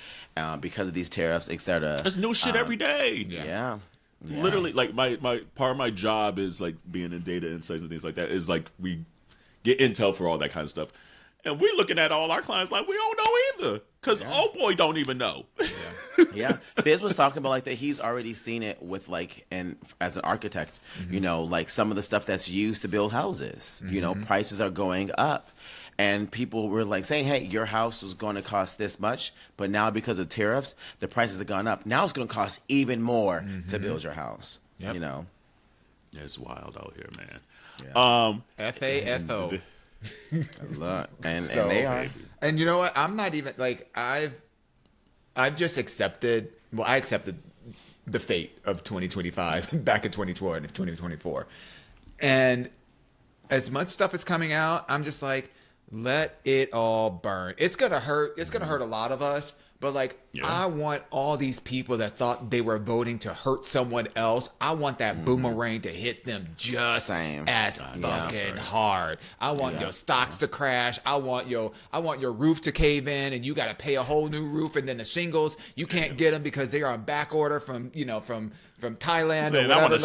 [SPEAKER 3] because of these tariffs, etc.
[SPEAKER 2] There's new shit every day.
[SPEAKER 3] Yeah.
[SPEAKER 2] Literally, like my part of my job is like being in data insights and things like that. Is like we get intel for all that kind of stuff, and we're looking at all our clients like we don't know either because oh boy don't even know.
[SPEAKER 3] Yeah, Biz was talking about like that he's already seen it with like, and as an architect, you know, like some of the stuff that's used to build houses, you know, prices are going up. And people were like saying, hey, your house was going to cost this much, but now because of tariffs, the prices have gone up. Now it's going to cost even more to build your house. You know?
[SPEAKER 2] It's wild out here, man.
[SPEAKER 3] Yeah.
[SPEAKER 1] FAFO.
[SPEAKER 3] And
[SPEAKER 1] So,
[SPEAKER 3] they are.
[SPEAKER 1] And you know what? I'm not even like I've just accepted. Well, I accepted the fate of 2025 back in 2020 and 2024, and as much stuff is coming out, I'm just like, let it all burn. It's gonna hurt. It's gonna hurt a lot of us. But like, I want all these people that thought they were voting to hurt someone else. I want that boomerang to hit them just as fucking hard. I want your stocks to crash. I want your roof to cave in, and you got to pay a whole new roof. And then the shingles, you can't get them because they are on back order from Thailand or whatever.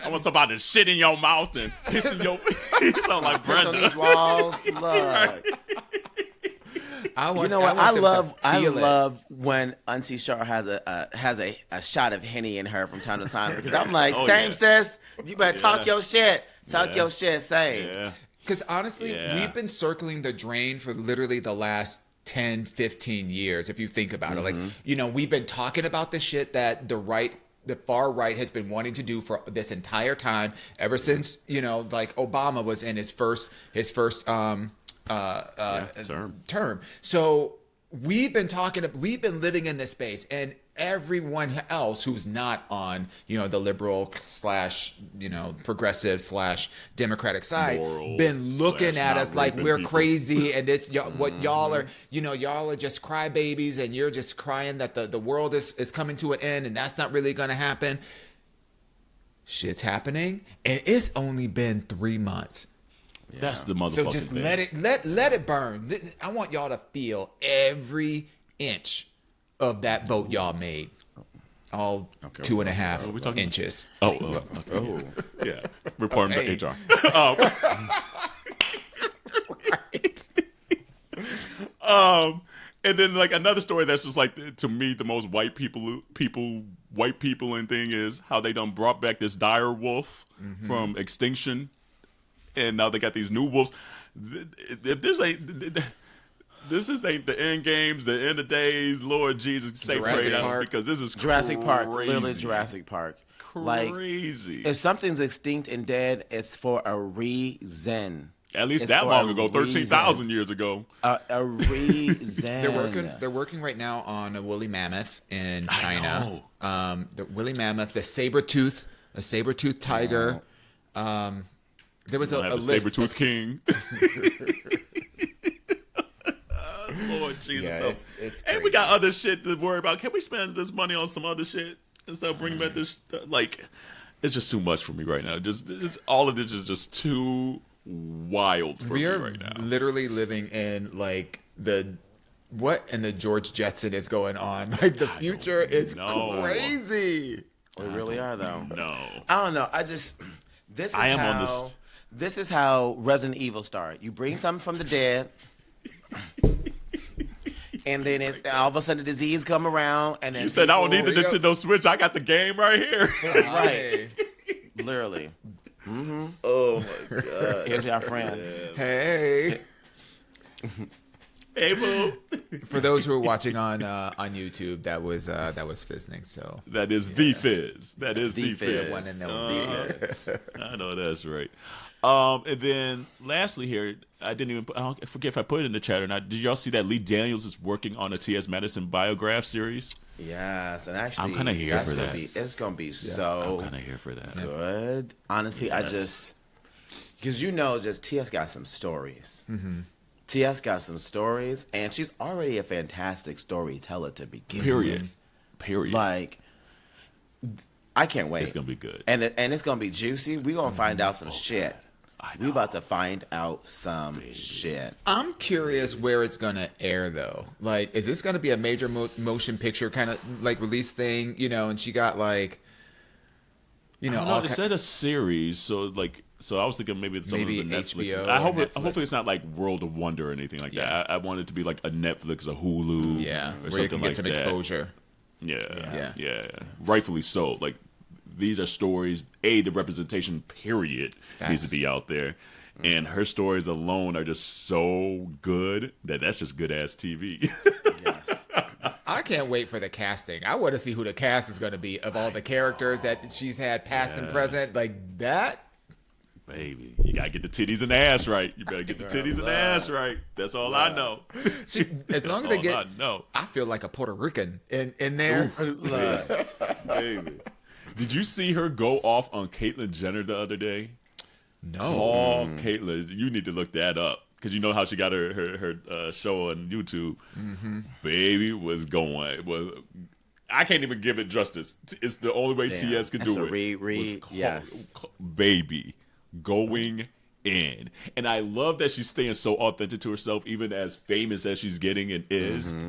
[SPEAKER 2] I want somebody to shit in your mouth and piss in your. You sound like
[SPEAKER 3] Piss on
[SPEAKER 2] Brenda.
[SPEAKER 3] these walls. Look.
[SPEAKER 1] You
[SPEAKER 3] know what? I love when Auntie Char has a shot of Henny in her from time to time because I'm like, sis, you better talk your shit. Talk your shit, say.
[SPEAKER 2] Yeah.
[SPEAKER 1] Because honestly, we've been circling the drain for literally the last 10, 15 years, if you think about it. Like, you know, we've been talking about the shit that the far right has been wanting to do for this entire time, ever since, you know, like Obama was in his first term. So we've been living in this space, and everyone else who's not on, you know, the liberal / you know, progressive / democratic side been looking at us like we're crazy, and this what y'all are, you know, y'all are just crybabies, and you're just crying that the world is coming to an end, and that's not really gonna happen. Shit's happening, and it's only been 3 months.
[SPEAKER 2] That's the motherfucking
[SPEAKER 1] So just
[SPEAKER 2] thing.
[SPEAKER 1] let it burn. I want y'all to feel every inch of that vote y'all made. All 2.5 inches.
[SPEAKER 2] Yeah. Reporting to HR. And then like another story that's just like, to me, the most white people and thing is how they done brought back this dire wolf from extinction. And now they got these new wolves. If this ain't the end games, the end of days, Lord Jesus, say pray out, because this is
[SPEAKER 3] Jurassic
[SPEAKER 2] crazy.
[SPEAKER 3] Park, literally Jurassic Park.
[SPEAKER 2] Crazy.
[SPEAKER 3] Like, if something's extinct and dead, it's for a reason.
[SPEAKER 2] At least
[SPEAKER 3] It's
[SPEAKER 2] that
[SPEAKER 3] for
[SPEAKER 2] long
[SPEAKER 3] a
[SPEAKER 2] ago, 13,000 years ago.
[SPEAKER 3] A reason.
[SPEAKER 1] They're working right now on a woolly mammoth in China. The woolly mammoth, a saber-tooth tiger. There was a list.
[SPEAKER 2] Saber-tooth king. Lord Jesus.
[SPEAKER 1] Yeah, it's
[SPEAKER 2] and we got other shit to worry about. Can we spend this money on some other shit instead of bringing back this? Like, it's just too much for me right now. Just all of this is just too wild for me right now.
[SPEAKER 1] Literally living in like what in the George Jetson is going on. Like the future is crazy.
[SPEAKER 3] We really are though.
[SPEAKER 2] No.
[SPEAKER 3] I don't know. This is how Resident Evil started. You bring something from the dead, and then all of a sudden the disease come around, and then
[SPEAKER 2] you said I don't need the Nintendo Switch. I got the game right here.
[SPEAKER 3] Right. Literally.
[SPEAKER 2] Oh my god.
[SPEAKER 3] Here's our friend.
[SPEAKER 1] Hey.
[SPEAKER 2] Hey, boo.
[SPEAKER 1] For those who are watching on YouTube, that was fizzing. So
[SPEAKER 2] that is the fizz. That is the
[SPEAKER 3] fizz.
[SPEAKER 2] fizz.
[SPEAKER 1] One and only.
[SPEAKER 2] I know that's right. And then lastly here, I forget if I put it in the chat or not. Did y'all see that Lee Daniels is working on a T.S. Madison biograph series?
[SPEAKER 3] Yes, and actually,
[SPEAKER 2] I'm kind of here for that.
[SPEAKER 3] It's gonna be so
[SPEAKER 2] I'm kind of here for that.
[SPEAKER 3] good. Honestly,
[SPEAKER 2] Yes.
[SPEAKER 3] because just T.S. got some stories. T.S. got some stories, and she's already a fantastic storyteller to begin with.
[SPEAKER 2] Period.
[SPEAKER 3] Like, I can't wait.
[SPEAKER 2] It's gonna be good.
[SPEAKER 3] And it's gonna be juicy. We're gonna find out some shit. We about to find out some shit.
[SPEAKER 1] I'm curious where it's gonna air though. Like, is this gonna be a major motion picture kind of like release thing? You know, and she got like, you know,
[SPEAKER 2] it said a series, so I was thinking maybe it's some
[SPEAKER 1] Maybe
[SPEAKER 2] of the Netflix.
[SPEAKER 1] HBO
[SPEAKER 2] I
[SPEAKER 1] or
[SPEAKER 2] hope
[SPEAKER 1] Netflix.
[SPEAKER 2] hopefully it's not like World of Wonder or anything like
[SPEAKER 1] Yeah.
[SPEAKER 2] that. I want it to be like a Netflix, a Hulu,
[SPEAKER 1] yeah,
[SPEAKER 2] or
[SPEAKER 1] where you
[SPEAKER 2] something
[SPEAKER 1] can get
[SPEAKER 2] like
[SPEAKER 1] some
[SPEAKER 2] that.
[SPEAKER 1] exposure.
[SPEAKER 2] Yeah. Rightfully so. Like, these are stories. The representation period needs to be out there. And her stories alone are just so good that's just good ass TV.
[SPEAKER 3] Yes.
[SPEAKER 1] I can't wait for the casting. I want to see who the cast is going to be of all the characters that she's had past and present. Like that.
[SPEAKER 2] Baby, you gotta get the titties and the ass right. You better get the titties and the ass right. That's all I know.
[SPEAKER 1] As long as they get,
[SPEAKER 2] I know.
[SPEAKER 1] I feel like a Puerto Rican in there.
[SPEAKER 2] Baby. Did you see her go off on Caitlyn Jenner the other day?
[SPEAKER 1] No.
[SPEAKER 2] Oh, Caitlyn, you need to look that up. Because you know how she got her show on YouTube. Mm-hmm. Baby was going. I can't even give it justice. It's the only way TS could do it.
[SPEAKER 3] Yes.
[SPEAKER 2] Baby going in. And I love that she's staying so authentic to herself, even as famous as she's getting and is.
[SPEAKER 1] Yeah.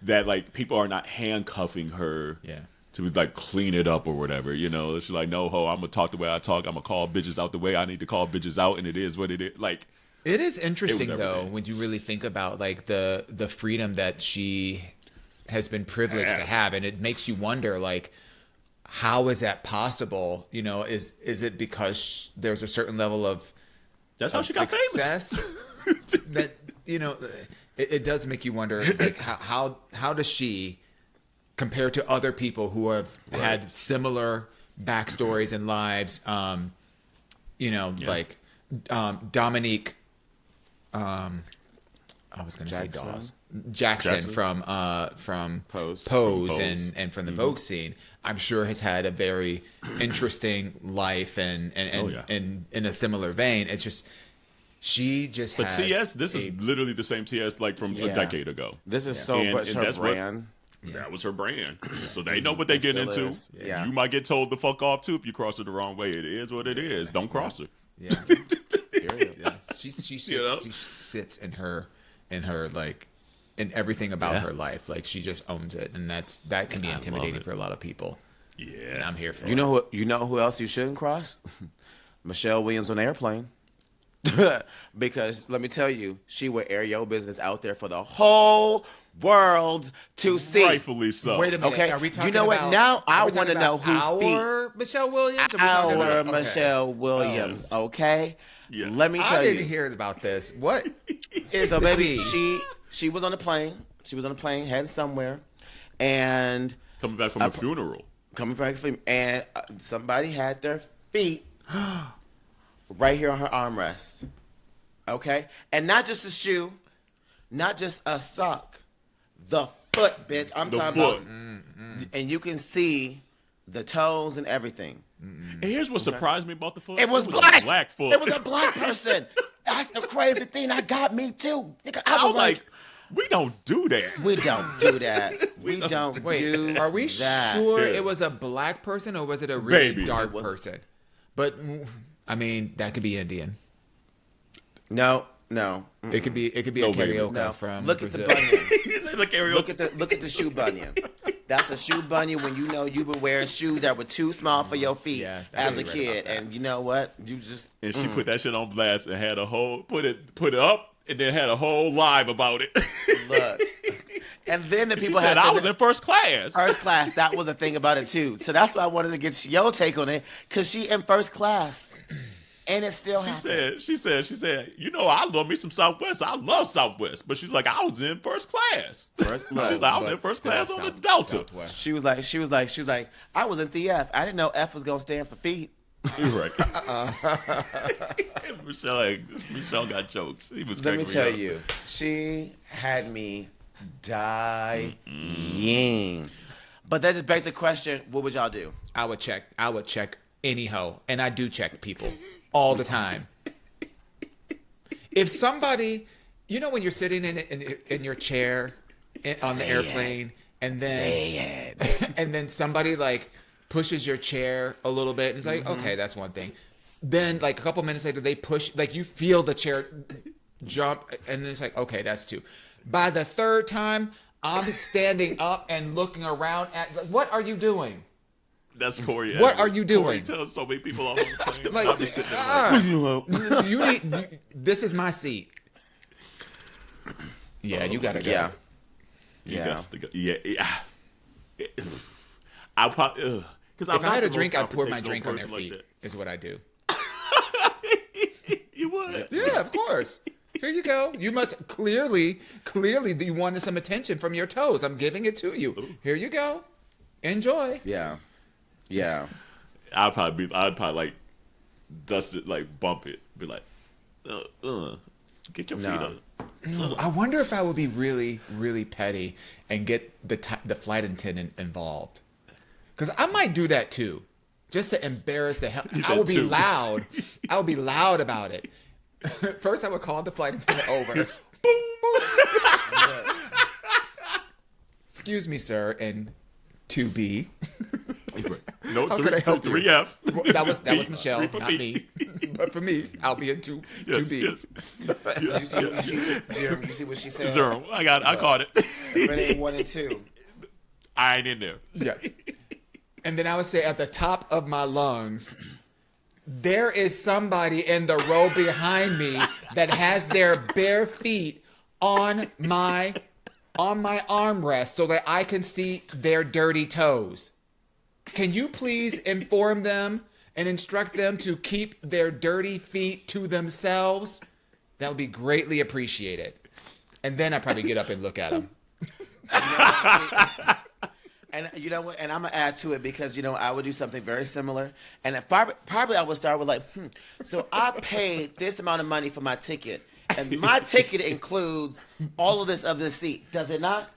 [SPEAKER 2] That like people are not handcuffing her.
[SPEAKER 1] Yeah.
[SPEAKER 2] To like clean it up or whatever, you know. She's like, no, I'm gonna talk the way I talk. I'm gonna call bitches out the way I need to call bitches out, and it is what it is. Like,
[SPEAKER 1] it is interesting though
[SPEAKER 2] everything.
[SPEAKER 1] when you really think about like the freedom that she has been privileged to have, and it makes you wonder like, how is that possible? You know, is it because there's a certain level of
[SPEAKER 2] that's how she got
[SPEAKER 1] success that you know it does make you wonder like how does she compared to other people who have had similar backstories and lives, like Dominique, I was going to say Dawes. Jackson from Pose and from the Vogue scene, I'm sure has had a very interesting life and in a similar vein. It's just she just
[SPEAKER 2] but
[SPEAKER 1] has
[SPEAKER 2] TS, this is literally the same TS like from a decade ago.
[SPEAKER 3] This is so much her brand.
[SPEAKER 2] That was her brand. So they know what they get into.
[SPEAKER 3] Yeah.
[SPEAKER 2] You might get told to fuck off too if you cross her the wrong way. It is what it is. Don't cross her.
[SPEAKER 1] Yeah. Yeah. She sits in her like in everything about her life. Like she just owns it, and that can be intimidating for a lot of people.
[SPEAKER 2] Yeah.
[SPEAKER 1] And I'm here for it.
[SPEAKER 3] You know who else you shouldn't cross? Michelle Williams on the airplane. Because let me tell you, she would air your business out there for the whole world to see.
[SPEAKER 2] Rightfully so.
[SPEAKER 1] Wait a minute.
[SPEAKER 3] Okay.
[SPEAKER 1] Are we talking
[SPEAKER 3] You know what?
[SPEAKER 1] about,
[SPEAKER 3] Now I
[SPEAKER 1] want to
[SPEAKER 3] know who
[SPEAKER 1] our Michelle Williams. Or are we talking
[SPEAKER 3] Our
[SPEAKER 1] about,
[SPEAKER 3] Michelle Williams. Okay.
[SPEAKER 2] Yes.
[SPEAKER 3] Let me tell
[SPEAKER 1] I
[SPEAKER 3] you.
[SPEAKER 1] didn't hear about this. What is
[SPEAKER 3] So
[SPEAKER 1] the
[SPEAKER 3] baby,
[SPEAKER 1] tea?
[SPEAKER 3] she was on a plane. She was on a plane heading somewhere, and
[SPEAKER 2] Coming back from a funeral.
[SPEAKER 3] and somebody had their feet right here on her armrest. Okay, and not just a shoe, not just a sock, the foot, bitch. I'm
[SPEAKER 2] The
[SPEAKER 3] talking
[SPEAKER 2] foot.
[SPEAKER 3] about, and you can see the toes and everything.
[SPEAKER 2] And here's what surprised me about the foot.
[SPEAKER 3] It was
[SPEAKER 2] a
[SPEAKER 3] black.
[SPEAKER 2] black foot.
[SPEAKER 3] It was a black person. That's the crazy thing that got me too. Nigga, I was like,
[SPEAKER 2] we don't do that.
[SPEAKER 3] we don't do that. We don't
[SPEAKER 1] Wait,
[SPEAKER 3] do
[SPEAKER 1] are we
[SPEAKER 3] that.
[SPEAKER 1] sure
[SPEAKER 2] Yeah.
[SPEAKER 1] it was a black person or was it a really
[SPEAKER 2] Baby.
[SPEAKER 1] dark
[SPEAKER 3] It was-
[SPEAKER 1] person? But I mean, that could be Indian.
[SPEAKER 3] No.
[SPEAKER 1] It could be a
[SPEAKER 2] No, baby.
[SPEAKER 1] karaoke
[SPEAKER 3] No.
[SPEAKER 1] from
[SPEAKER 3] Look
[SPEAKER 1] Brazil.
[SPEAKER 3] at the bunion.
[SPEAKER 2] He said, like, karaoke.
[SPEAKER 3] Look at the shoe bunion. That's a shoe bunion when you know you've been wearing shoes that were too small for your feet
[SPEAKER 1] Yeah,
[SPEAKER 3] as a
[SPEAKER 1] you're right
[SPEAKER 3] kid,
[SPEAKER 1] about that.
[SPEAKER 3] and you know what? You just
[SPEAKER 2] And she put that shit on blast and had a whole put it up and then had a whole live about it.
[SPEAKER 3] look. And then the
[SPEAKER 2] She
[SPEAKER 3] people
[SPEAKER 2] said
[SPEAKER 3] had
[SPEAKER 2] I was in first class.
[SPEAKER 3] first class. That was the thing about it too. So that's why I wanted to get your take on it, because she in first class, and it still happened.
[SPEAKER 2] She said, you know, I love me some Southwest. I love Southwest. But she's like, I was in first class. She's like, I was in first class on the Delta.
[SPEAKER 3] She was like, I was in the F. I didn't know F was gonna stand for feet.
[SPEAKER 2] You're right. Michelle got jokes. He was
[SPEAKER 3] Let me
[SPEAKER 2] cracking
[SPEAKER 3] tell
[SPEAKER 2] up.
[SPEAKER 3] you, she had me dying. But that just begs the question: what would y'all do?
[SPEAKER 1] I would check any hoe, and I do check people all the time. If somebody, you know, when you're sitting in your chair on the airplane, and then and then somebody like pushes your chair a little bit, and it's like, okay, that's one thing. Then like a couple minutes later, they push, like you feel the chair jump, and then it's like, okay, that's 2. By the 3rd time, I'm standing up and looking around at, like, what are you doing?
[SPEAKER 2] That's Corey.
[SPEAKER 1] What are you doing?
[SPEAKER 2] Corey tells so many people on the plane.
[SPEAKER 1] Like,
[SPEAKER 2] I'll be sitting there like,
[SPEAKER 1] you need, this is my seat. Yeah, you gotta go.
[SPEAKER 3] Yeah.
[SPEAKER 2] you got to go. Yeah. I'll probably, because
[SPEAKER 1] If I had a drink, I'd pour my drink on their feet, is what I do.
[SPEAKER 2] You would.
[SPEAKER 1] Yeah, of course. Here you go. You must clearly you wanted some attention from your toes. I'm giving it to you. Here you go. Enjoy.
[SPEAKER 3] Yeah. Yeah.
[SPEAKER 2] I'd probably like dust it, like bump it, be like, get your feet up.
[SPEAKER 1] I wonder if I would be really, really petty and get the flight attendant involved. Because I might do that too. Just to embarrass the hell. I would be loud. I would be loud about it. First, I would call the flight attendant over. Excuse me, sir, and 2B.
[SPEAKER 2] No,
[SPEAKER 1] How could I help you?
[SPEAKER 2] 3F.
[SPEAKER 1] That was Michelle, not me. But for me, I'll be in 2B.
[SPEAKER 3] Yes. You see what she said?
[SPEAKER 2] 0. I caught it.
[SPEAKER 3] If it ain't 1 and 2.
[SPEAKER 2] I ain't in there.
[SPEAKER 1] Yeah. And then I would say at the top of my lungs, there is somebody in the row behind me that has their bare feet on my armrest so that I can see their dirty toes. Can you please inform them and instruct them to keep their dirty feet to themselves? That would be greatly appreciated. And then I'd probably get up and look at them.
[SPEAKER 3] And you know what? And I'm gonna add to it because I would do something very similar. And probably I would start with like, so I paid this amount of money for my ticket, and my ticket includes all of this seat. Does it not?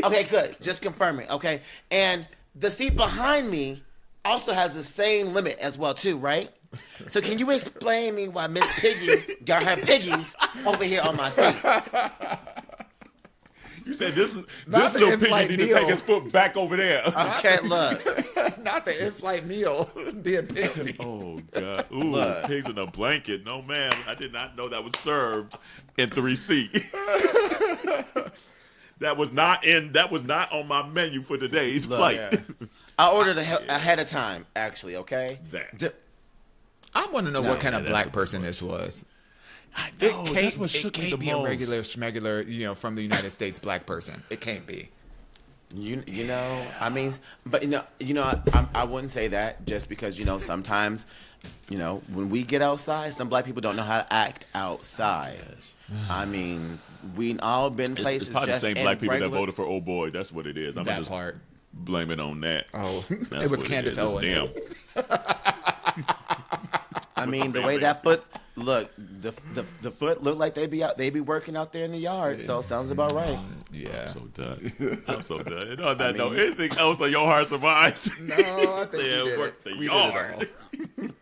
[SPEAKER 3] Okay, good. Just confirming. Okay, and the seat behind me also has the same limit as well too, right? So can you explain me why Miss Piggy got her piggies over here on my seat?
[SPEAKER 2] You said this little piggy need to take his foot back over there.
[SPEAKER 3] Okay, look.
[SPEAKER 1] Not the in-flight meal being pigs.
[SPEAKER 2] Oh God! Ooh,
[SPEAKER 3] Look.
[SPEAKER 2] pigs in a blanket. No, ma'am. I did not know that was served in 3C. That was not on my menu for today's flight.
[SPEAKER 1] Yeah.
[SPEAKER 3] I ordered ahead of time, actually. Okay.
[SPEAKER 1] I want to know what kind of black person this was.
[SPEAKER 2] I know. That's what
[SPEAKER 1] It
[SPEAKER 2] shook me
[SPEAKER 1] can't
[SPEAKER 2] the
[SPEAKER 1] be a
[SPEAKER 2] most.
[SPEAKER 1] regular schmegular, from the United States black person. It can't be.
[SPEAKER 3] I mean, but I wouldn't say that just because sometimes, when we get outside, some black people don't know how to act outside.
[SPEAKER 2] Yes.
[SPEAKER 3] I mean, we all been places.
[SPEAKER 2] It's probably the
[SPEAKER 3] just
[SPEAKER 2] same
[SPEAKER 3] in
[SPEAKER 2] black people
[SPEAKER 3] regular-
[SPEAKER 2] that voted for old boy. That's what it is. I'm
[SPEAKER 1] That
[SPEAKER 2] gonna just
[SPEAKER 1] part.
[SPEAKER 2] blame it on that.
[SPEAKER 1] Oh,
[SPEAKER 2] That's
[SPEAKER 1] it was
[SPEAKER 2] what
[SPEAKER 1] Candace
[SPEAKER 2] is.
[SPEAKER 1] Owens.
[SPEAKER 2] Damn.
[SPEAKER 3] I mean, the way that foot look, the foot looked like they be working out there in the yard. So sounds about right.
[SPEAKER 1] Yeah.
[SPEAKER 2] I'm so done. I'm so done. And on that note, anything else on your heart survives?
[SPEAKER 1] No, I think
[SPEAKER 2] Said
[SPEAKER 1] we did
[SPEAKER 2] work
[SPEAKER 1] it.
[SPEAKER 2] the
[SPEAKER 1] We
[SPEAKER 2] yard.
[SPEAKER 1] did it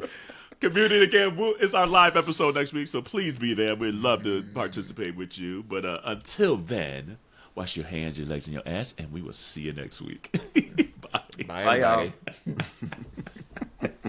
[SPEAKER 1] all.
[SPEAKER 2] Community again, it's our live episode next week, so please be there. We'd love to participate with you. But until then, wash your hands, your legs, and your ass, and we will see you next week. Bye.
[SPEAKER 1] Bye,
[SPEAKER 3] Bye, y'all.
[SPEAKER 1] everybody.